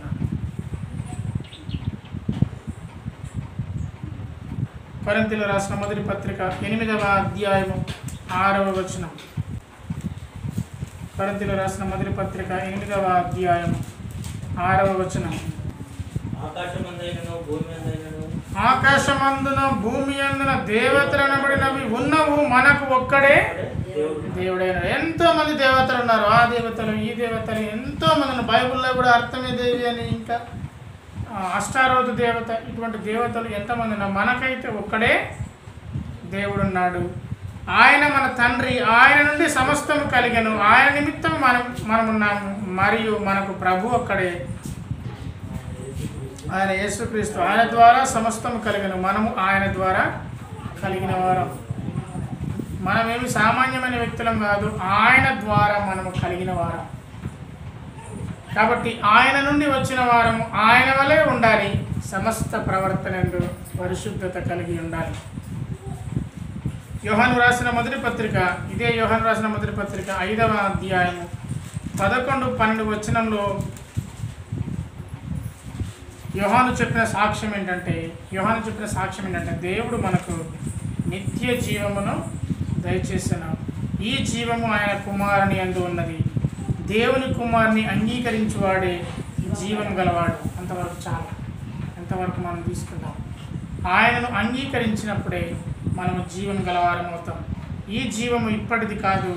కొరింథీయులకు రాసిన మొదటి పత్రిక 8వ అధ్యాయము 6వ వచనం. కొరింథీయులకు రాసిన మొదటి పత్రిక 8వ అధ్యాయం 6వ వచనం. ఆకాశమందున భూమి అందున దేవతలు అనబడినవి ఉన్నవు, మనకు ఒక్కడే దేవుడైన. ఎంతో మంది దేవతలు ఉన్నారు. ఆ దేవతలు, ఈ దేవతలు, ఎంతో మంది. బైబిల్లో కూడా అర్థమే దేవి అని, ఇంకా అష్టారోధ దేవత, ఇటువంటి దేవతలు ఎంతమంది ఉన్నారు. మనకైతే ఒక్కడే దేవుడున్నాడు. ఆయన మన తండ్రి. ఆయన నుండి సమస్తము కలిగను. ఆయన నిమిత్తం మనమున్నాము. మరియు మనకు ప్రభు ఒక్కడే, ఆయన యేసుక్రీస్తు. ఆయన ద్వారా సమస్తము కలిగను. మనము ఆయన ద్వారా కలిగిన వారం. మనమేమి సామాన్యమైన వ్యక్తులం కాదు, ఆయన ద్వారా మనము కలిగిన వారం. కాబట్టి ఆయన నుండి వచ్చిన వారము ఆయన వలె ఉండాలి. సమస్త ప్రవర్తనలు పరిశుద్ధత కలిగి ఉండాలి. యోహాను రాసిన మొదటి పత్రిక, ఇదే యోహాను రాసిన మొదటి పత్రిక 5వ అధ్యాయము 11-12 వచనంలో యోహాను చెప్పిన సాక్ష్యం ఏంటంటే దేవుడు మనకు నిత్య జీవమును దయచేసిన. ఈ జీవము ఆయన కుమారుని యందు ఉన్నది. దేవుని కుమారుని అంగీకరించువాడే జీవం గలవాడు. అంతవరకు చాలా. ఎంతవరకు మనం తీసుకుందాం. ఆయనను అంగీకరించినప్పుడే మనము జీవం గలవారం అవుతాం. ఈ జీవము ఇప్పటిది కాదు,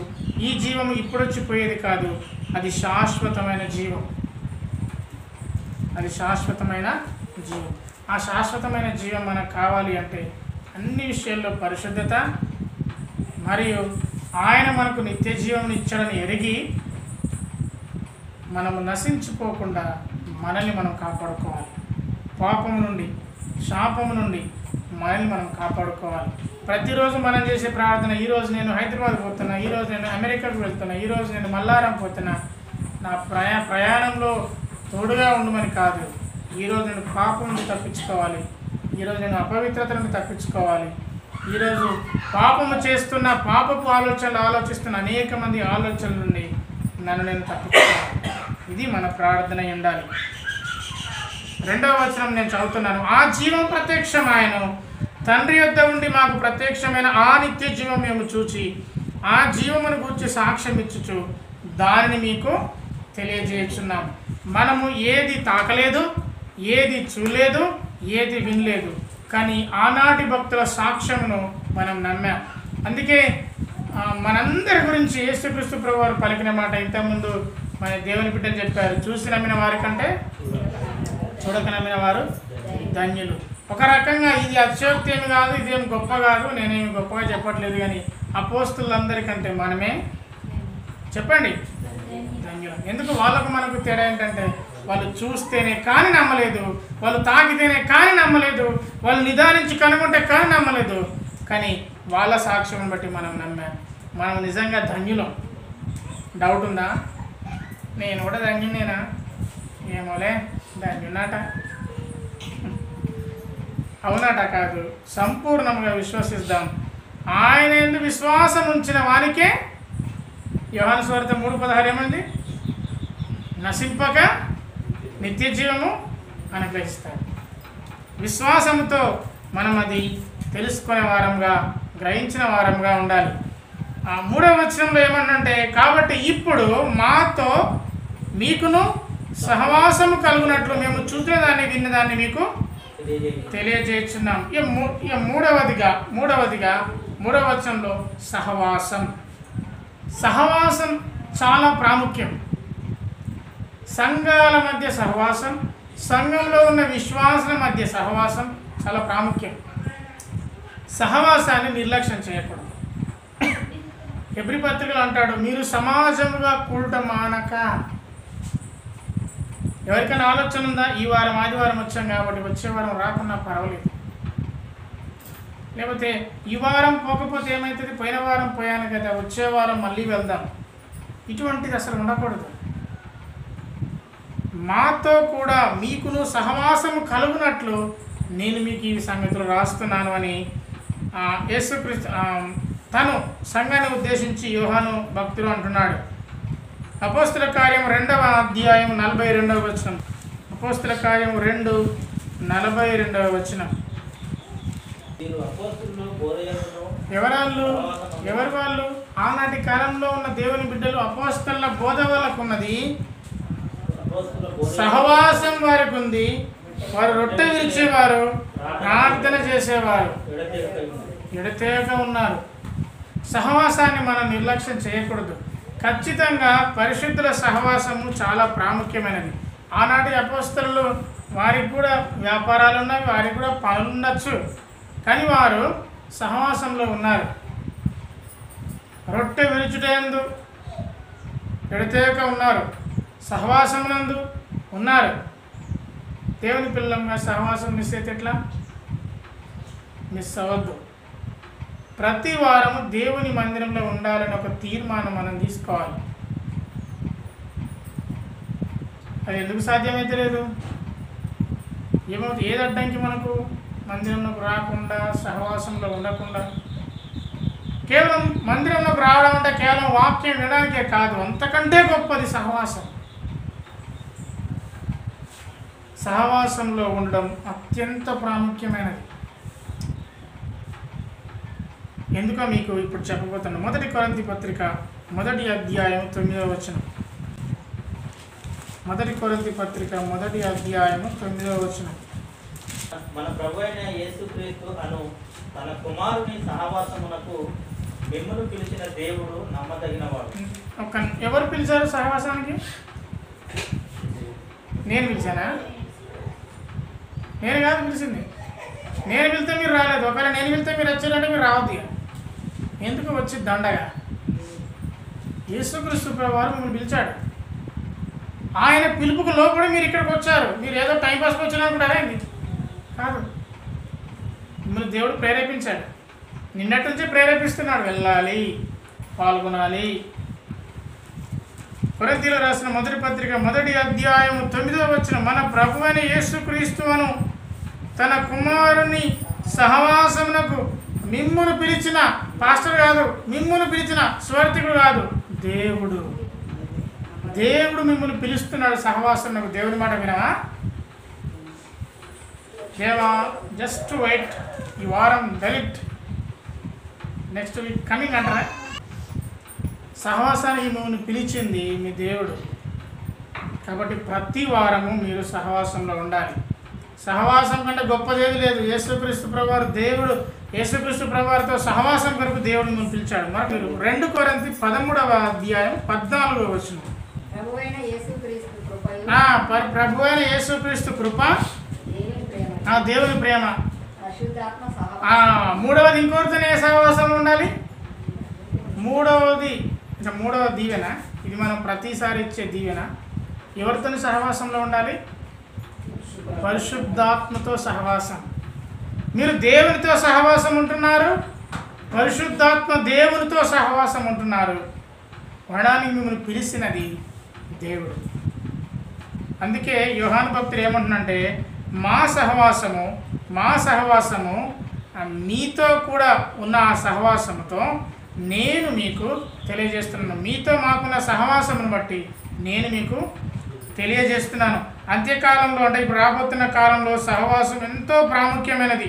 ఈ జీవము ఇప్పుడొచ్చిపోయేది కాదు. అది శాశ్వతమైన జీవం. అది శాశ్వతమైన జీవం. ఆ శాశ్వతమైన జీవం మనకు కావాలి అంటే అన్ని విషయాల్లో పరిశుద్ధత మరియు ఆయన మనకు నిత్య జీవం ఇచ్చాడని ఎరిగి మనము నశించిపోకుండా మనల్ని మనం కాపాడుకోవాలి. పాపము నుండి, శాపము నుండి మనల్ని మనం కాపాడుకోవాలి. ప్రతిరోజు మనం చేసే ప్రార్థన, ఈరోజు నేను హైదరాబాద్ పోతున్నా, ఈరోజు నేను అమెరికాకు వెళ్తున్నా, ఈరోజు నేను మల్లారం పోతున్నా, నా ప్రయాణంలో తోడుగా ఉండమని కాదు. ఈరోజు నేను పాపం నుండి తప్పించుకోవాలి, ఈరోజు నేను అపవిత్రత నుండి తప్పించుకోవాలి, ఈరోజు పాపము చేస్తున్న, పాపపు ఆలోచనలు ఆలోచిస్తున్న అనేక మంది ఆలోచనల నుండి నన్ను నేను తప్పించుకోవాలి. ఇది మన ప్రార్థన ఉండాలి. 2వ వచనం నేను చదువుతున్నాను. ఆ జీవం ప్రత్యక్షమాయను, తండ్రి యొద్ద ఉండి మాకు ప్రత్యక్షమైన ఆ నిత్య జీవం మేము చూచి ఆ జీవమును గూర్చి సాక్ష్యం ఇచ్చుచు దానిని మీకు తెలియజేయుచున్నాం. మనము ఏది తాకలేదు, ఏది చూడలేదు, ఏది వినలేదు, కానీ ఆనాటి భక్తుల సాక్ష్యమును మనం నమ్మాం. అందుకే మనందరి గురించి యేసుక్రీస్తు ప్రభువారు పలికిన మాట ఇంతకుముందు మన దేవుని బిడ్డలు చెప్పారు. చూసి నమ్మిన వారి కంటే చూడక నమ్మిన వారు ధన్యులు. ఒక రకంగా ఇది అతిశయోక్తి ఏమి కాదు, ఇదేం గొప్ప కాదు, నేనేమి గొప్పగా చెప్పట్లేదు, కానీ అపోస్తులందరికంటే మనమే చెప్పండి ధన్యులు. ఎందుకు? వాళ్ళకు మనకు తేడా ఏంటంటే వాళ్ళు చూస్తేనే కానీ నమ్మలేదు, వాళ్ళు తాకితేనే కానీ నమ్మలేదు, వాళ్ళు నిదానించి కనుగొంటే కానీ నమ్మలేదు, కానీ వాళ్ళ సాక్ష్యం బట్టి మనం నమ్మాం. మనం నిజంగా ధన్యులం. డౌట్ ఉందా? నేను కూడా ధన్యునేనా? ఏమోలే, ధన్యున్నట అవునట కాదు, సంపూర్ణంగా విశ్వసిద్దాం. ఆయన యందు విశ్వాసం ఉంచిన వానికే యోహాను సువార్త 3:16 ఏమంది? నశింపక నిత్య జీవము అనుగ్రహిస్తాడు. విశ్వాసంతో మనం అది తెలుసుకునే వారంగా, గ్రహించిన వారంగా ఉండాలి. 3వ వచనంలో ఏమన్నంటే, కాబట్టి ఇప్పుడు మాతో మీకును సహవాసము కలుగునట్లు మేము చూసిన దాన్ని విన్నదాన్ని మీకు తెలియజేస్తున్నాం. మూడవ వచనంలో సహవాసం చాలా ప్రాముఖ్యం. సంఘాల మధ్య సహవాసం, సంఘంలో ఉన్న విశ్వాసుల మధ్య సహవాసం చాలా ప్రాముఖ్యం. సహవాసాన్ని నిర్లక్ష్యం చేయకూడదు. హెబ్రీ పత్రికలో అంటాడు, మీరు సమాజముగా కూడటం మానక. ఎవరికైనా ఆలోచన ఉందా? ఈ వారం ఆదివారం వచ్చాం కాబట్టి వచ్చే వారం రాకున్నా పర్వాలేదు, లేకపోతే ఈ వారం పోకపోతే ఏమవుతుంది, పోయిన వారం పోయాను కదా వచ్చే వారం మళ్ళీ వెళ్దాం, ఇటువంటిది అసలు ఉండకూడదు. మాతో కూడా మీకును సహవాసము కలుగునట్లు నేను మీకు ఈ సంగతులు రాస్తున్నాను అని యేసుక్రీస్తు తను సంఘాన్ని ఉద్దేశించి యోహాను భక్తుడు అంటున్నాడు. అపోస్తుల కార్యం 2వ అధ్యాయం 42వ వచనం. అపోస్తుల కార్యం 2:42 వచనం. ఎవరు వాళ్ళు? ఆనాటి కాలంలో ఉన్న దేవుని బిడ్డలు. అపోస్తలుల బోధ వాళ్ళకు ఉన్నది, సహవాసం వారికి ఉంది, వారు రొట్టె విరిచేవారు, ప్రార్థన చేసేవారు, ఎడతెగక ఉన్నారు. సహవాసాన్ని మనం నిర్లక్ష్యం చేయకూడదు. ఖచ్చితంగా పరిశుద్ధుల సహవాసము చాలా ప్రాముఖ్యమైనది. ఆనాటి అపోస్తలులు వారికి కూడా వ్యాపారాలు ఉన్నాయి, వారికి కూడా పనులు ఉండొచ్చు, కానీ వారు సహవాసంలో ఉన్నారు. రొట్టె విరుచుటయందు ఎడతెగక ఉన్నారు, సహవాసమునందు ఉన్నారు. దేవుని పిల్లలంగా సహవాసం మిస్ అయితే ఎట్లా? మిస్ అవ్వద్దు. ప్రతి వారము దేవుని మందిరంలో ఉండాలని ఒక తీర్మానం మనం తీసుకోవాలి. అది ఎందుకు సాధ్యమైతే లేదు? ఏమవుతుంది? ఏది అడ్డంకి మనకు మందిరంలోకి రాకుండా, సహవాసంలో ఉండకుండా? కేవలం మందిరంలోకి రావడం అంటే కేవలం వాక్యం వినడానికే కాదు, అంతకంటే గొప్పది సహవాసం. సహవాసంలో ఉండడం అత్యంత ప్రాముఖ్యమైనది. ఎందుకో మీకు ఇప్పుడు చెప్పబోతున్నాను. 1 కొరింథీ పత్రిక 1వ అధ్యాయం 9వ వచనం. 1 కొరింథీ పత్రిక 1వ అధ్యాయం 9వ వచనం. మన ప్రభువైన యేసుక్రీస్తు అను తన కుమారుని సహవాసమునకు మిమ్మును పిలిచిన దేవుడు నమ్మదగినవాడు. ఎవరు పిలిచారు సహవాసానికి? నేను పిలిచానా? నేను కాదు పిలిచింది. నేను పిలితే మీరు రాలేదు. ఒకవేళ నేను పిలితే మీరు వచ్చారంటే మీరు రావద్దు. ఎందుకు వచ్చి దండగా? యేసుక్రీస్తు ప్రభువారు మిమ్మల్ని పిలిచాడు. ఆయన పిలుపుకు లోపడి మీరు ఇక్కడికి వచ్చారు. మీరు ఏదో టైంపాస్కి వచ్చినప్పుడు అయింది కాదు. మిమ్మల్ని దేవుడు ప్రేరేపించాడు. నిన్నటి నుంచి ప్రేరేపిస్తున్నాడు, వెళ్ళాలి, పాల్గొనాలి. కొరింథీయులకు రాసిన 1వ పత్రిక 1వ అధ్యాయం 9వ వచనం. మన ప్రభువైన యేసుక్రీస్తును తన కుమారుని సహవాసమునకు మిమ్మును పిలిచిన, పాస్టర్ కాదు, మిమ్మును పిలిచిన, స్వార్థికుడు కాదు, దేవుడు మిమ్మల్ని పిలుస్తున్నాడు సహవాసమునకు. దేవుని మాట వినవా? దేవా జస్ట్ వెయిట్, ఈ వారం డెలిట్, నెక్స్ట్ వీక్ కమింగ్ అంటారా? సహవాసానికి మిమ్మల్ని పిలిచింది మీ దేవుడు. కాబట్టి ప్రతి వారము మీరు సహవాసంలో ఉండాలి. సహవాసం కంటే గొప్పదేది లేదు. యేసుక్రీస్తు ప్రభువారు దేవుడు, యేసుక్రీస్తు ప్రభువారితో సహవాసం కొరకు దేవుడు మిమ్మల్ని పిలిచాడు. మరి మీరు 2 కొరింథీ 13వ అధ్యాయం 14వ వచనం. ప్రభువైన యేసుక్రీస్తు కృప, దేవుని ప్రేమ, మూడవది ఇంకొకరితో ఏ సహవాసం ఉండాలి? మూడవ దీవెన. ఇది మనం ప్రతిసారి ఇచ్చే దీవెన. ఎవరితో సహవాసంలో ఉండాలి? పరిశుద్ధాత్మతో సహవాసం. మీరు దేవునితో సహవాసం ఉంటున్నారు, పరిశుద్ధాత్మ దేవునితో సహవాసం ఉంటున్నారు. ఉండడానికి మిమ్మల్ని పిలిచినది దేవుడు. అందుకే యోహాను భక్తుడు ఏమంటున్నంటే, మా సహవాసము మీతో కూడా ఉన్న ఆ సహవాసముతో నేను మీకు తెలియజేస్తున్నాను. మీతో మాకున్న సహవాసమును బట్టి నేను మీకు తెలియజేస్తున్నాను. అంత్యకాలంలో అంటే ఇప్పుడు రాబోతున్న కాలంలో సహవాసం ఎంతో ప్రాముఖ్యమైనది.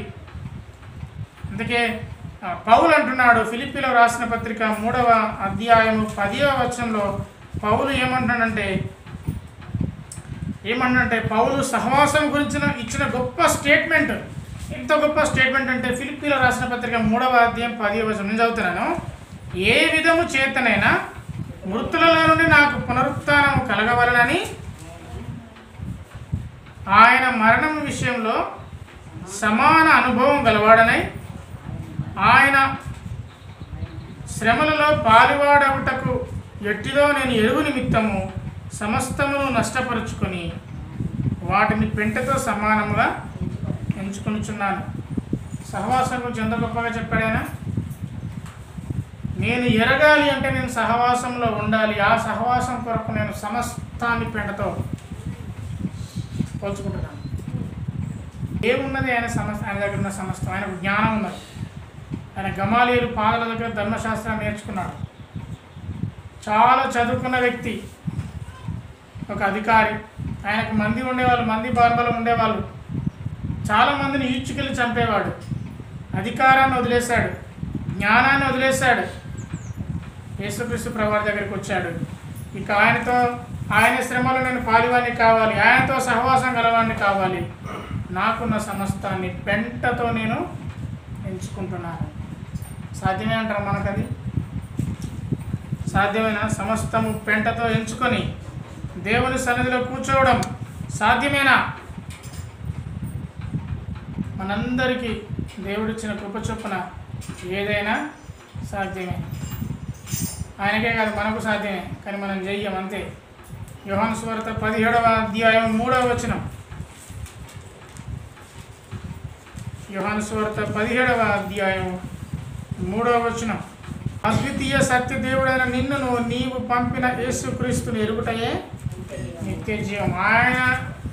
అందుకే పౌలు అంటున్నాడు, ఫిలిప్పీలకు రాసిన పత్రిక 3వ అధ్యాయం 10వ వచనంలో పౌలు ఏమంటే పౌలు సహవాసం గురించి ఇచ్చిన గొప్ప స్టేట్మెంట్. ఎంత గొప్ప స్టేట్మెంట్ అంటే, ఫిలిప్పీలకు రాసిన పత్రిక 3వ అధ్యాయం 10వ వచనం నేను చదువుతున్నాను. ఏ విధము చేతనైనా మృతులలో నుండి నాకు పునరుత్థానము కలగవలనని ఆయన మరణం విషయంలో సమాన అనుభవం గలవాడనై ఆయన శ్రమలలో పాలువాడవుటకు ఎట్టిదో నేను ఎరుగు నిమిత్తము సమస్తమును నష్టపరుచుకొని వాటిని పెంటతో సమానముగా ఎంచుకొనుచున్నాను. సహవాసం గురించి ఎంత గొప్పగా చెప్పాడైనా. నేను ఎరగాలి అంటే నేను సహవాసంలో ఉండాలి. ఆ సహవాసం కొరకు నేను సమస్తాన్ని పెంటతో పోల్చుకుంటున్నాను. ఏమున్నది ఆయన ఆయన దగ్గర ఉన్న సమస్తం? ఆయనకు జ్ఞానం ఉన్నది. ఆయన గమాలీయులు పాదల దగ్గర ధర్మశాస్త్రాన్ని నేర్చుకున్నాడు. చాలా చదువుకున్న వ్యక్తి, ఒక అధికారి. ఆయనకు మంది ఉండేవాళ్ళు, మంది బార్బలు ఉండేవాళ్ళు. చాలామందిని ఈడ్చుకెళ్ళి చంపేవాడు. అధికారాన్ని వదిలేశాడు, జ్ఞానాన్ని వదిలేశాడు. యేసుక్రీస్తు ప్రభువారి దగ్గరికి వచ్చాడు. ఇక ఆయన శ్రమలో నేను పాలివాడిని కావాలి, ఆయనతో సహవాసం గలవాడిని కావాలి. నాకున్న సమస్తాన్ని పెంటతో నేను ఎంచుకుంటున్నాను. సాధ్యమే అంటారు మనకది? సాధ్యమేనా? సమస్తము పెంటతో ఎంచుకొని దేవుని సన్నిధిలో కూర్చోవడం సాధ్యమేనా? మనందరికీ దేవుడిచ్చిన కృప చొప్పున ఏదైనా సాధ్యమే. ఆయనకే కాదు, మనకు సాధ్యమే, కానీ మనం చెయ్యం అంతే. యోహాను సువార్త 17వ అధ్యాయం 3వ వచనం. యోహాను సువార్త 17వ అధ్యాయం 3వ వచనం. అద్వితీయ సత్య దేవుడైన నిన్నును నీవు పంపిన యేసుక్రీస్తుని ఎరుగుటయే నిత్య జీవం. ఆయన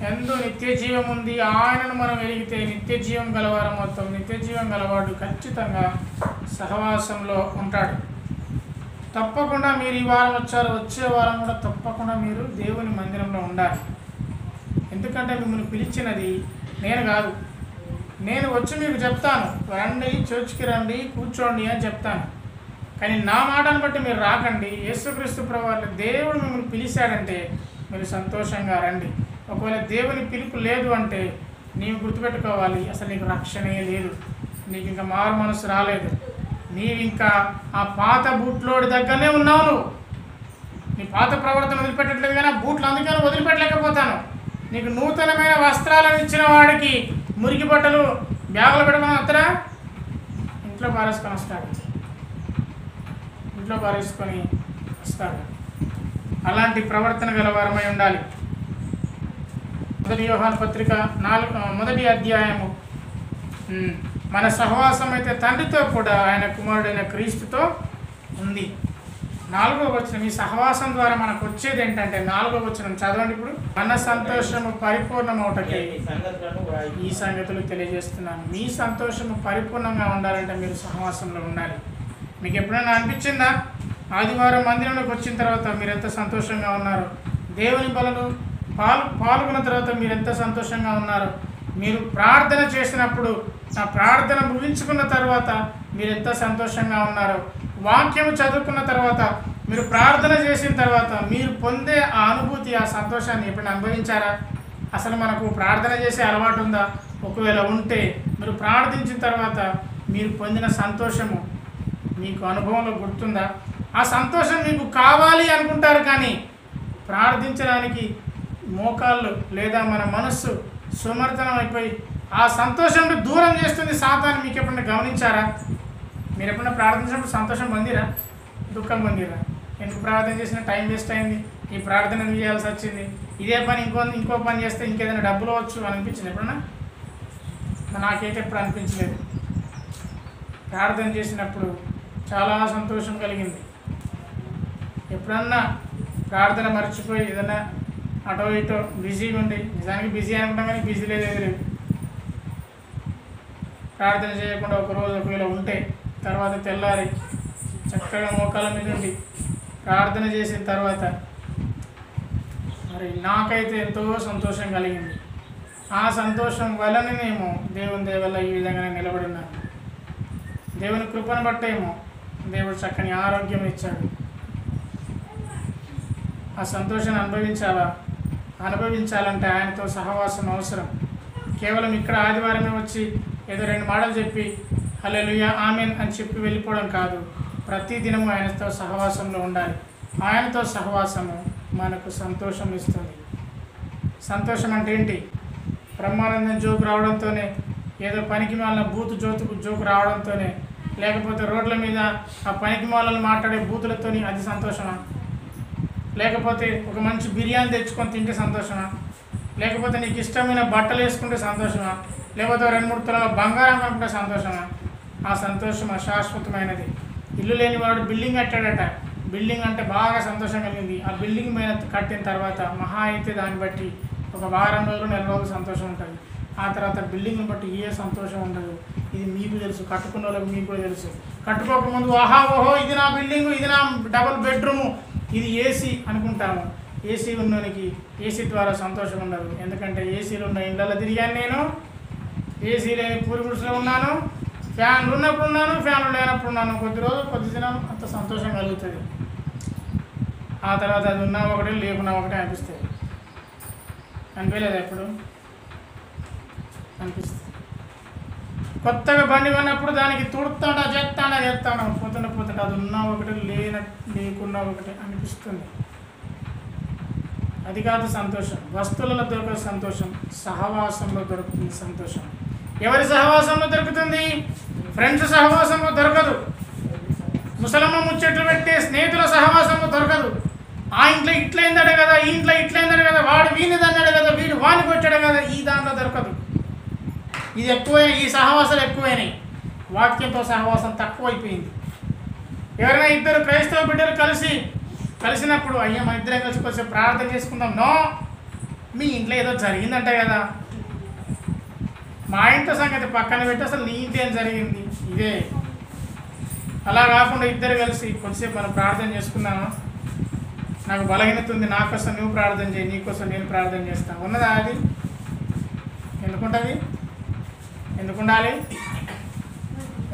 ఎందు నిత్య జీవం ఉంది. ఆయనను మనం ఎరిగితే నిత్య జీవం గలవారం మొత్తం. నిత్య జీవం గలవాడు ఖచ్చితంగా సహవాసంలో ఉంటాడు. తప్పకుండా మీరు ఈ వారం వచ్చారు, వచ్చే వారం కూడా తప్పకుండా మీరు దేవుని మందిరంలో ఉండాలి. ఎందుకంటే మిమ్మల్ని పిలిచినది నేను కాదు. నేను వచ్చి మీకు చెప్తాను, రండి, చర్చ్కి రండి, కూర్చోండి అని చెప్తాను. కానీ నా మాటను బట్టి మీరు రాకండి. యేసుక్రీస్తు ప్రభువారు దేవుడు మిమ్మల్ని పిలిచాడంటే మీరు సంతోషంగా రండి. ఒకవేళ దేవుని పిలుపు లేదు అంటే నీవు గుర్తుపెట్టుకోవాలి, అసలు నీకు రక్షణే లేదు, నీకు ఇంకా మారు మనసు రాలేదు. నీవు ఇంకా ఆ పాత బూట్లోడి దగ్గరనే ఉన్నావు. నువ్వు నీ పాత ప్రవర్తన వదిలిపెట్టట్లేదు, కానీ ఆ బూట్లు అందుకని వదిలిపెట్టలేకపోతాను. నీకు నూతనమైన వస్త్రాలను ఇచ్చిన వాడికి మురికి బట్టలు బ్యాగులు పెట్టుకొని వస్తారా? ఇంట్లో పారేసుకొని వస్తాడు, ఇంట్లో పారేసుకొని వస్తాడు. అలాంటి ప్రవర్తన గలవారమై ఉండాలి. 1 యోహాను పత్రిక 1వ అధ్యాయము. మన సహవాసం అయితే తండ్రితో కూడా ఆయన కుమారుడైన క్రీస్తుతో ఉంది. 4వ వచనం. ఈ సహవాసం ద్వారా మనకు వచ్చేది ఏంటంటే 4వ వచనం చదవండి ఇప్పుడు. మన సంతోషము పరిపూర్ణమవుటకి ఈ సంగతులు తెలియజేస్తున్నాను. మీ సంతోషము పరిపూర్ణంగా ఉండాలంటే మీరు సహవాసంలో ఉండాలి. మీకు ఎప్పుడైనా అనిపించిందా ఆదివారం మందిరంలోకి వచ్చిన తర్వాత మీరు ఎంత సంతోషంగా ఉన్నారు? దేవుని బలను పాల్గొన్న తర్వాత మీరు ఎంత సంతోషంగా ఉన్నారు? మీరు ప్రార్థన చేసినప్పుడు ఆ ప్రార్థన ముగించుకున్న తర్వాత మీరు ఎంత సంతోషంగా ఉన్నారు? వాక్యము చదువుకున్న తర్వాత, మీరు ప్రార్థన చేసిన తర్వాత మీరు పొందే ఆ అనుభూతి, ఆ సంతోషాన్ని ఎప్పుడైనా అనుభవించారా? అసలు మనకు ప్రార్థన చేసే అలవాటు ఉందా? ఒకవేళ ఉంటే మీరు ప్రార్థించిన తర్వాత మీరు పొందిన సంతోషము మీకు అనుభవంలో గుర్తుందా? ఆ సంతోషం మీకు కావాలి అనుకుంటారు, కానీ ప్రార్థించడానికి మోకాళ్ళు లేదా మన మనస్సు సుమర్తనం అయిపోయి ఆ సంతోషంను దూరం చేస్తుంది సాతాను. మీకు ఎప్పుడైనా గమనించారా? మీరు ఎప్పుడైనా ప్రార్థించినప్పుడు సంతోషం పొందిరా, దుఃఖం పొందిరా? ఎందుకు ప్రార్థన చేసిన టైం వేస్ట్ అయింది, ఈ ప్రార్థన ఎందుకు చేయాల్సి వచ్చింది, ఇదే పని ఇంకో పని చేస్తే ఇంకేదైనా డబ్బులు వచ్చు అనిపించింది ఎప్పుడన్నా? నాకైతే ఎప్పుడు అనిపించలేదు. ప్రార్థన చేసినప్పుడు చాలా సంతోషం కలిగింది. ఎప్పుడన్నా ప్రార్థన మర్చిపోయి ఏదైనా అటో ఇటో బిజీగా ఉండి, నిజానికి బిజీ అనుకుంటాం కానీ బిజీ లేదు. ప్రార్థన చేయకుండా ఒకరోజు ఒకవేళ ఉంటే తర్వాత తెల్లారి చక్కగా మోకాళ్ళ మీద ఉండి ప్రార్థన చేసిన తర్వాత మరి నాకైతే ఎంతో సంతోషం కలిగింది. ఆ సంతోషం వలననేమో దేవుని దయ వల్ల ఈ విధంగా నిలబడి ఉన్నాను. దేవుని కృపను బట్టేమో దేవుడు చక్కని ఆరోగ్యం ఇచ్చాడు. ఆ సంతోషాన్ని అనుభవించాలంటే ఆయనతో సహవాసం అవసరం. కేవలం ఇక్కడ ఆదివారమే వచ్చి ఏదో 2 మాటలు చెప్పి హల్లెలూయా ఆమెన్ అని చెప్పి వెళ్ళిపోవడం కాదు. ప్రతి దినము ఆయనతో సహవాసంలో ఉండాలి. ఆయనతో సహవాసము మనకు సంతోషం ఇస్తుంది. సంతోషం అంటే ఏంటి? బ్రహ్మానందం జోకు రావడంతోనే, ఏదో పనికి మాలిన బూతు జోకు రావడంతోనే, లేకపోతే రోడ్ల మీద ఆ పనికి మాలను మాట్లాడే బూతులతోని అది సంతోషమా? లేకపోతే ఒక మంచి బిర్యానీ తెచ్చుకొని తింటే సంతోషమా? లేకపోతే నీకు ఇష్టమైన బట్టలు వేసుకుంటే సంతోషమా, లేకపోతే 2-3 తులాల బంగారం అనుకుంటే సంతోషమా? ఆ సంతోషం అశాశ్వతమైనది. ఇల్లు లేని వాడు బిల్డింగ్ కట్టాడట, బిల్డింగ్ అంటే బాగా సంతోషం కలిగింది. ఆ బిల్డింగ్ మీద కట్టిన తర్వాత మహా అయితే దాన్ని బట్టి ఒక వారం రోజులు 4 రోజులు సంతోషం ఉంటుంది. ఆ తర్వాత బిల్డింగ్ని బట్టి ఏ సంతోషం ఉండదు. ఇది మీకు తెలుసు, కట్టుకున్న వాళ్ళకి మీకు కూడా తెలుసు. కట్టుకోకముందు ఆహా ఓహో ఇది నా బిల్డింగు, ఇది నా డబుల్ బెడ్రూము, ఇది ఏసీ అనుకుంటాము. ఏసీ ఉన్నోనికి ఏసీ ద్వారా సంతోషం ఉండదు. ఎందుకంటే ఏసీలు ఉన్న ఇళ్ళల్లో తిరిగాను నేను, ఏసీ లేని పూరి గుడిసెలో ఉన్నాను, ఫ్యాన్లు ఉన్నప్పుడు ఉన్నాను, ఫ్యాన్లు లేనప్పుడు ఉన్నాను. కొద్ది రోజులు కొద్ది దినం అంత సంతోషం కలుగుతుంది. ఆ తర్వాత అది ఉన్నా ఒకటే లేకున్నా ఒకటే అనిపిస్తుంది. అనిపించలేదు ఎప్పుడు? అనిపిస్తుంది. కొత్తగా బండి కొన్నప్పుడు దానికి తుడుతాడా చేస్తాను పోతుంటే అది ఉన్నా ఒకటి లేకున్నా ఒకటి అనిపిస్తుంది. అది కాదు సంతోషం. వస్తువులలో దొరకదు సంతోషం, సహవాసంలో దొరుకుతుంది సంతోషం. ఎవరి సహవాసంలో దొరుకుతుంది? ఫ్రెండ్స్ సహవాసంలో దొరకదు. ముసలమ్మ ముచ్చట్లు పెట్టే స్నేహితుల సహవాసంలో దొరకదు. ఆ ఇంట్లో ఇట్లయిందడే కదా, ఈ ఇంట్లో ఇట్లయిందడే కదా, వాడు వీనిది అన్నాడు కదా, వీడు వానికి వచ్చాడు కదా, ఈ దాంట్లో దొరకదు. ఇది ఎక్కువైనా, ఈ సహవాసాలు ఎక్కువైనాయి. వాక్యంతో సహవాసం తక్కువైపోయింది. ఎవరైనా 2 క్రైస్తవ బిడ్డలు కలిసినప్పుడు అయ్యా మన ఇద్దరం కలిసి కొంచెం ప్రార్థన చేసుకుందాం. నో, మీ ఇంట్లో ఏదో జరిగిందంట కదా, మా ఇంట్లో సంగతి పక్కన పెట్టి అసలు నీ ఇంట్లో ఏం జరిగింది ఇదే. అలా కాకుండా ఇద్దరు కలిసి కొంచెంసేపు మనం ప్రార్థన చేసుకుందామా, నాకు బలహీనత ఉంది, నా కోసం నువ్వు ప్రార్థన చేయి, నీకోసం నేను ప్రార్థన చేస్తాను. ఉన్నదా అది? ఎందుకుంటుంది? ఎందుకు ఉండాలి?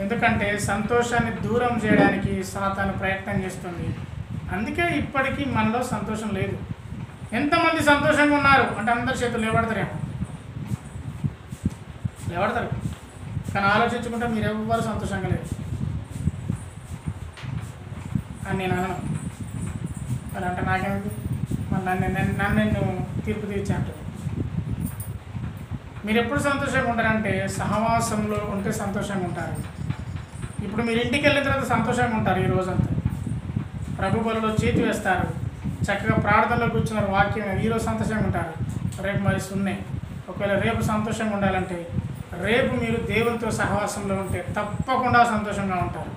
ఎందుకంటే సంతోషాన్ని దూరం చేయడానికి సాతాను ప్రయత్నం చేస్తుంది. అందుకే ఇప్పటికీ మనలో సంతోషం లేదు. ఎంతమంది సంతోషంగా ఉన్నారు అంటే అందరి చేతులు లేవడతారేమో, లేవడతారు. కానీ ఆలోచించుకుంటే మీరు ఎవ్వరు సంతోషంగా లేదు అని నేను అనను. అలా అంటే నాకేమిటి, మరి నన్ను తీర్పు తీర్చాను. మీరు ఎప్పుడు సంతోషంగా ఉంటారంటే సహవాసంలో ఉంటే సంతోషంగా ఉంటారు. ఇప్పుడు మీరు ఇంటికి వెళ్ళిన తర్వాత సంతోషంగా ఉంటారు. ఈ రోజంతా ప్రభు బలిలో చేతి వేస్తారు, చక్కగా ప్రార్థనలో కూర్చున్నారు, వాక్యం ఈరోజు సంతోషంగా ఉంటారు. రేపు మరి సున్నే. ఒకవేళ రేపు సంతోషంగా ఉండాలంటే రేపు మీరు దేవునితో సహవాసంలో ఉంటే తప్పకుండా సంతోషంగా ఉంటారు.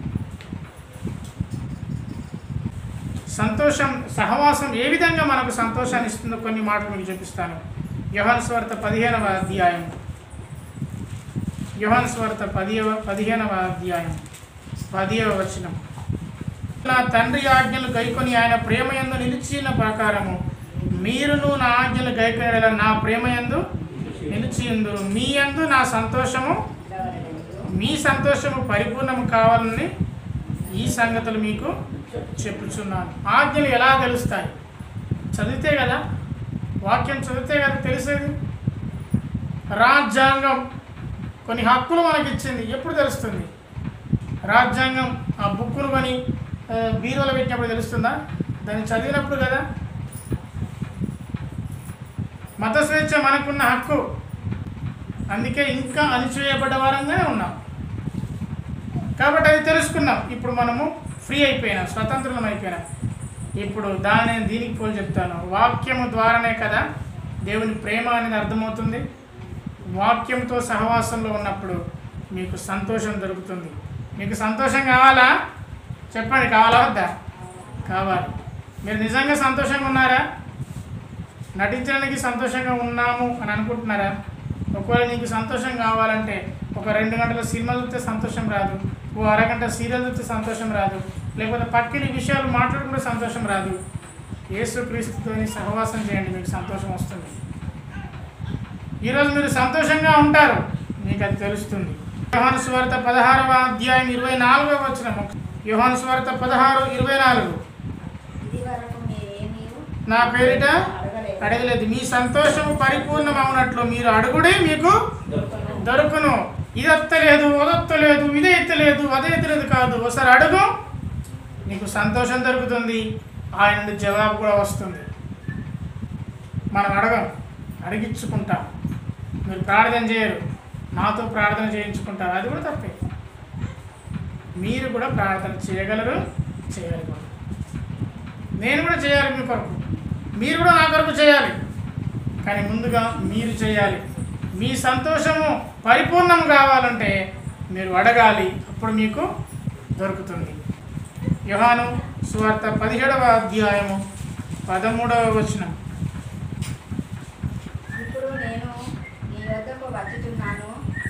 సంతోషం, సహవాసం ఏ విధంగా మనకు సంతోషాన్ని ఇస్తుందో కొన్ని మాటలు మీకు చూపిస్తాను. యోహాను సువార్త 15వ అధ్యాయం, యోహాను సువార్త 15వ అధ్యాయం 10వ వచనం. నా తండ్రి ఆజ్ఞలు గైకొని ఆయన ప్రేమయందు నిలిచిన ప్రకారము మీరును నా ఆజ్ఞలు గైకొనేలా నా ప్రేమయందు నిలిచియుందురు. మీ యందు నా సంతోషము, మీ సంతోషము పరిపూర్ణము కావాలని ఈ సంగతులు మీకు చెప్పుచున్నాను. ఆజ్ఞలు ఎలా తెలుస్తాయి? చదివితే కదా, వాక్యం చదివితే కదా తెలిసేది. రాజ్యాంగం కొన్ని హక్కులు మనకిచ్చింది, ఎప్పుడు తెలుస్తుంది? రాజ్యాంగం ఆ బుక్కును కొని బీరువాలో పెట్టినప్పుడు తెలుస్తుందా? దాన్ని చదివినప్పుడు కదా. మత స్వేచ్ఛ మనకున్న హక్కు, అందుకే ఇంకా అణిచివేయబడ్డ వారంగానే ఉన్నాం. కాబట్టి అది తెలుసుకున్నాం. ఇప్పుడు మనము ఫ్రీ అయిపోయినాం, స్వతంత్రం అయిపోయినాం. ఇప్పుడు దీనికి పోలి చెప్తాను. వాక్యము ద్వారానే కదా దేవుని ప్రేమ అనేది అర్థమవుతుంది. వాక్యంతో సహవాసంలో ఉన్నప్పుడు మీకు సంతోషం దొరుకుతుంది. మీకు సంతోషం కావాలా? చెప్పండి, కావాలా వద్దా? కావాలి. మీరు నిజంగా సంతోషంగా ఉన్నారా? నటించడానికి సంతోషంగా ఉన్నాము అని అనుకుంటున్నారా? ఒకవేళ నీకు సంతోషం కావాలంటే ఒక 2 గంటల సినిమా చూస్తే సంతోషం రాదు, ఓ అరగంట సీరియల్ చూస్తే సంతోషం రాదు, లేకపోతే పక్కిన విషయాలు మాట్లాడుకుంటే సంతోషం రాదు. యేసుక్రీస్తుతో సహవాసం చేయండి, మీకు సంతోషం వస్తుంది. ఈరోజు మీరు సంతోషంగా ఉంటారు, మీకు అది తెలుస్తుంది. యోహాను సువార్త 16వ అధ్యాయం 24వ వచనం. యోహాను సువార్త 16:24. నా పేరిట అడగలేదు, మీ సంతోషము పరిపూర్ణమవునట్లు మీరు అడుగుడే మీకు దొరుకును. ఇది ఎత్తలేదు, అదొత్తలేదు, ఇదే ఎత్తలేదు, అదే ఎత్తలేదు కాదు. ఒకసారి అడుగు, నీకు సంతోషం దొరుకుతుంది. ఆయన నుండి జవాబు కూడా వస్తుంది. మనం అడిగించుకుంటాం. మీరు ప్రార్థన చేయరు, నాతో ప్రార్థన చేయించుకుంటారు, అది కూడా తప్పే. మీరు కూడా ప్రార్థన చేయగలరు, నేను కూడా చేయాలి మీ కొరకు, మీరు కూడా నా కొరకు చేయాలి. కానీ ముందుగా మీరు చేయాలి. మీ సంతోషము పరిపూర్ణం కావాలంటే మీరు అడగాలి, అప్పుడు మీకు దొరుకుతుంది. యోహాను సువార్త 17వ అధ్యాయము 13వ వచనం. ఇప్పుడు నేను నీ వద్దకు వచ్చుచున్నాను,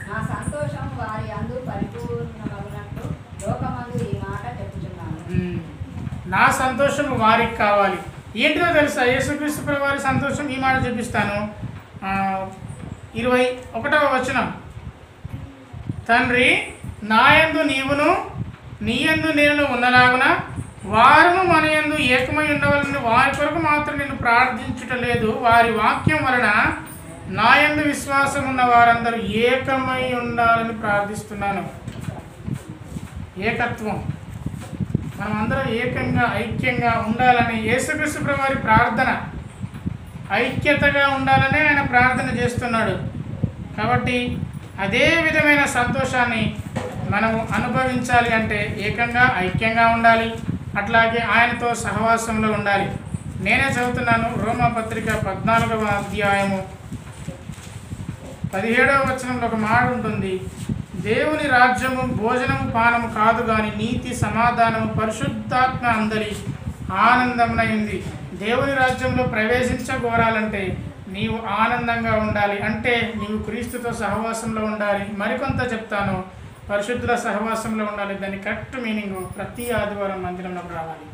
నా సంతోషం వారి అందు పరిపూర్ణమగునట్లు లోకమందు ఈ మాట చెప్పుచున్నాను. నా సంతోషం వారికి కావాలి. ఏంటిదో తెలుసా? యేసుక్రీస్తు ప్రభు వారి సంతోషం ఈ మాట చూపిస్తాను. 21వ వచనం. తండ్రి, నాయందు నీవును నీయందు నేను ఉన్నలాగున వారును మన యందు ఏకమై ఉండవాలని వారి కొరకు మాత్రం నేను ప్రార్థించుటలేదు, వారి వాక్యం వలన నాయందు విశ్వాసం ఉన్న వారందరూ ఏకమై ఉండాలని ప్రార్థిస్తున్నాను. ఏకత్వం, మనం అందరం ఏకంగా ఐక్యంగా ఉండాలని యేసుక్రీస్తు ప్రభు వారి ప్రార్థన. ఐక్యతగా ఉండాలని ఆయన ప్రార్థన చేస్తున్నాడు. కాబట్టి అదే విధమైన సంతోషాన్ని మనము అనుభవించాలి అంటే ఏకంగా ఐక్యంగా ఉండాలి, అట్లాగే ఆయనతో సహవాసంలో ఉండాలి. నేనే చదువుతున్నాను. రోమా పత్రిక 14వ అధ్యాయము 17వ వచనంలో ఒక మాట ఉంటుంది. దేవుని రాజ్యము భోజనము పానము కాదు కానీ నీతి సమాధానము పరిశుద్ధాత్మ అందరి ఆనందమునైంది. దేవుని రాజ్యంలో ప్రవేశించగోరాలంటే నీవు ఆనందంగా ఉండాలి, అంటే నీవు క్రీస్తుతో సహవాసంలో ఉండాలి. మరికొంత చెప్తాను, పరిశుద్ధుల సహవాసంలో ఉండాలి. దాని కరెక్ట్ మీనింగ్ ప్రతి ఆదివారం మందిరంలోకి రావాలి.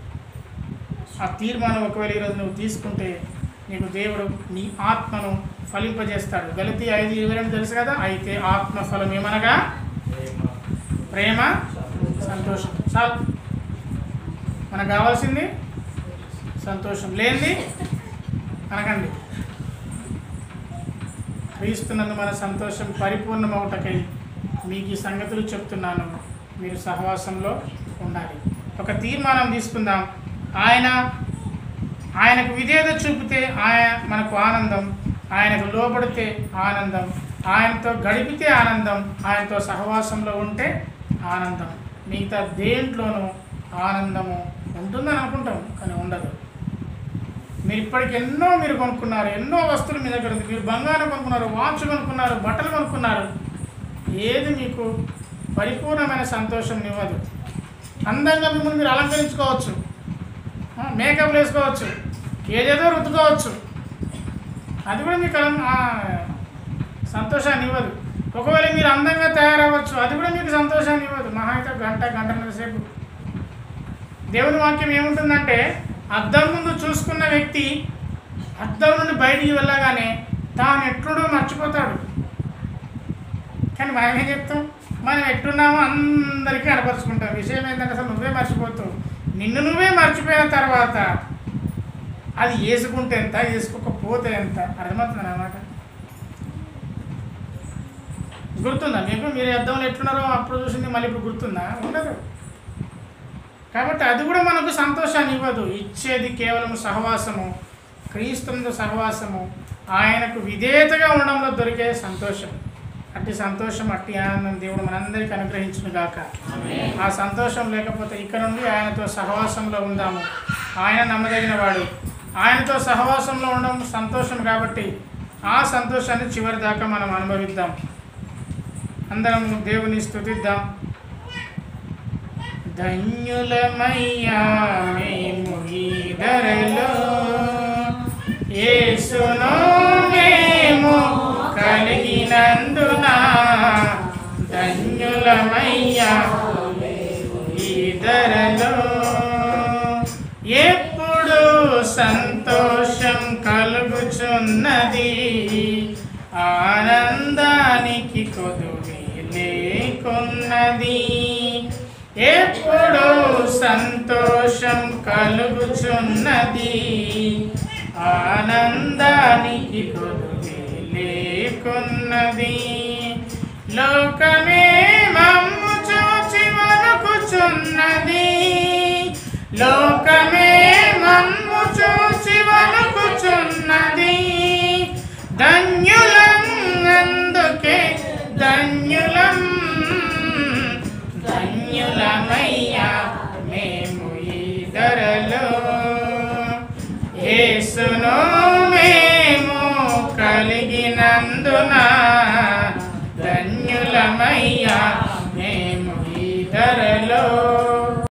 ఆ తీర్మానం ఒకవేళ ఈరోజు నువ్వు తీసుకుంటే నీకు దేవుడు నీ ఆత్మను ఫలింపజేస్తాడు. గలతీ 5:22 తెలుసు కదా. అయితే ఆత్మ ఫలం ఏమనగా ప్రేమ, సంతోషం. చాలు, మనకు కావాల్సింది సంతోషం. లేనిది అనకండి. క్రీస్తునందు మన సంతోషం పరిపూర్ణమవుటకై మీకు ఈ సంగతులు చెప్తున్నాను. మీరు సహవాసంలో ఉండాలి. ఒక తీర్మానం తీసుకుందాం. ఆయనకు విధేయత చూపితే మనకు ఆనందం, ఆయనకు లోబడితే ఆనందం, ఆయనతో గడిపితే ఆనందం, ఆయనతో సహవాసంలో ఉంటే ఆనందం. మిగతా దేంట్లోనూ ఆనందము ఉంటుందని అనుకుంటాం, కానీ ఉండదు. మీరు ఇప్పటికి మీరు కొనుక్కున్నారు, ఎన్నో వస్తువులు మీ దగ్గర ఉంది. మీరు బంగారం కొనుక్కున్నారు, వాచ్ కొనుక్కున్నారు, బట్టలు కొనుక్కున్నారు. ఏది మీకు పరిపూర్ణమైన సంతోషం ఇవ్వదు. అందంగా మిమ్మల్ని మీరు అలంకరించుకోవచ్చు, మేకప్ వేసుకోవచ్చు, ఏదేదో రుద్దుకోవచ్చు, అది కూడా మీకు సంతోషాన్ని ఇవ్వదు. ఒకవేళ మీరు అందంగా తయారవ్వచ్చు, అది కూడా మీకు సంతోషాన్ని ఇవ్వదు. మహా అయితే గంటన్నర సేపు. దేవుని వాక్యం ఏముంటుందంటే, అద్దం ముందు చూసుకున్న వ్యక్తి అద్దం నుండి బయటికి వెళ్ళగానే తాను ఎట్లుడో మర్చిపోతాడు. కానీ మనం ఏం చెప్తాం? మనం ఎట్టున్నామో అందరికీ కనపరుచుకుంటాం. విషయం ఏంటంటే అసలు నువ్వే మర్చిపోతావు. నిన్ను నువ్వే మర్చిపోయిన తర్వాత అది వేసుకుంటే ఎంత, వేసుకోకపోతే ఎంత, అర్థమవుతుంది అన్నమాట. గుర్తుందా మీకు? మీరు అద్దంలో ఎట్లున్నారో అప్పుడు చూసింది మళ్ళీ ఇప్పుడు గుర్తుందా? ఉండదు. కాబట్టి అది కూడా మనకు సంతోషాన్ని ఇవ్వదు. ఇచ్చేది కేవలం సహవాసము, క్రీస్తుతో సహవాసము, ఆయనకు విధేయతగా ఉండడంలో దొరికే సంతోషం. అట్టి సంతోషం, అట్టి ఆనందం దేవుడు మనందరికీ అనుగ్రహించును గాక. ఆ సంతోషం లేకపోతే ఇక్కడ నుండి ఆయనతో సహవాసంలో ఉందాము. ఆయన నమ్మదగిన వాడు. ఆయనతో సహవాసంలో ఉండడం సంతోషం కాబట్టి ఆ సంతోషాన్ని చివరి దాకా మనం అనుభవిద్దాం. అందరం దేవుని స్తుతిద్దాం. ధన్యులమయ్యా మేము ఈ ధరలో, యేసును మేము కలిగినందున. ధన్యులమయ్యా ఈ ధరలో, ఎప్పుడు సంతోషం కలుగుచున్నది, ఆనందానికి కొదువే లేకున్నది. ఎప్పుడు సంతోషం కలుగుచున్నది, ఆనందానికి కొదువే లేకున్నది. లోకమే మమ్ము చూచి వణుకుచున్నది, లోకమే మమ్ము చూచి వణుకుచున్నది. ధన్యులం అందుకే ధన్యులం, ధన్యులమయ్యా మేము ఈ ధరలో, యేసును మేము Hello.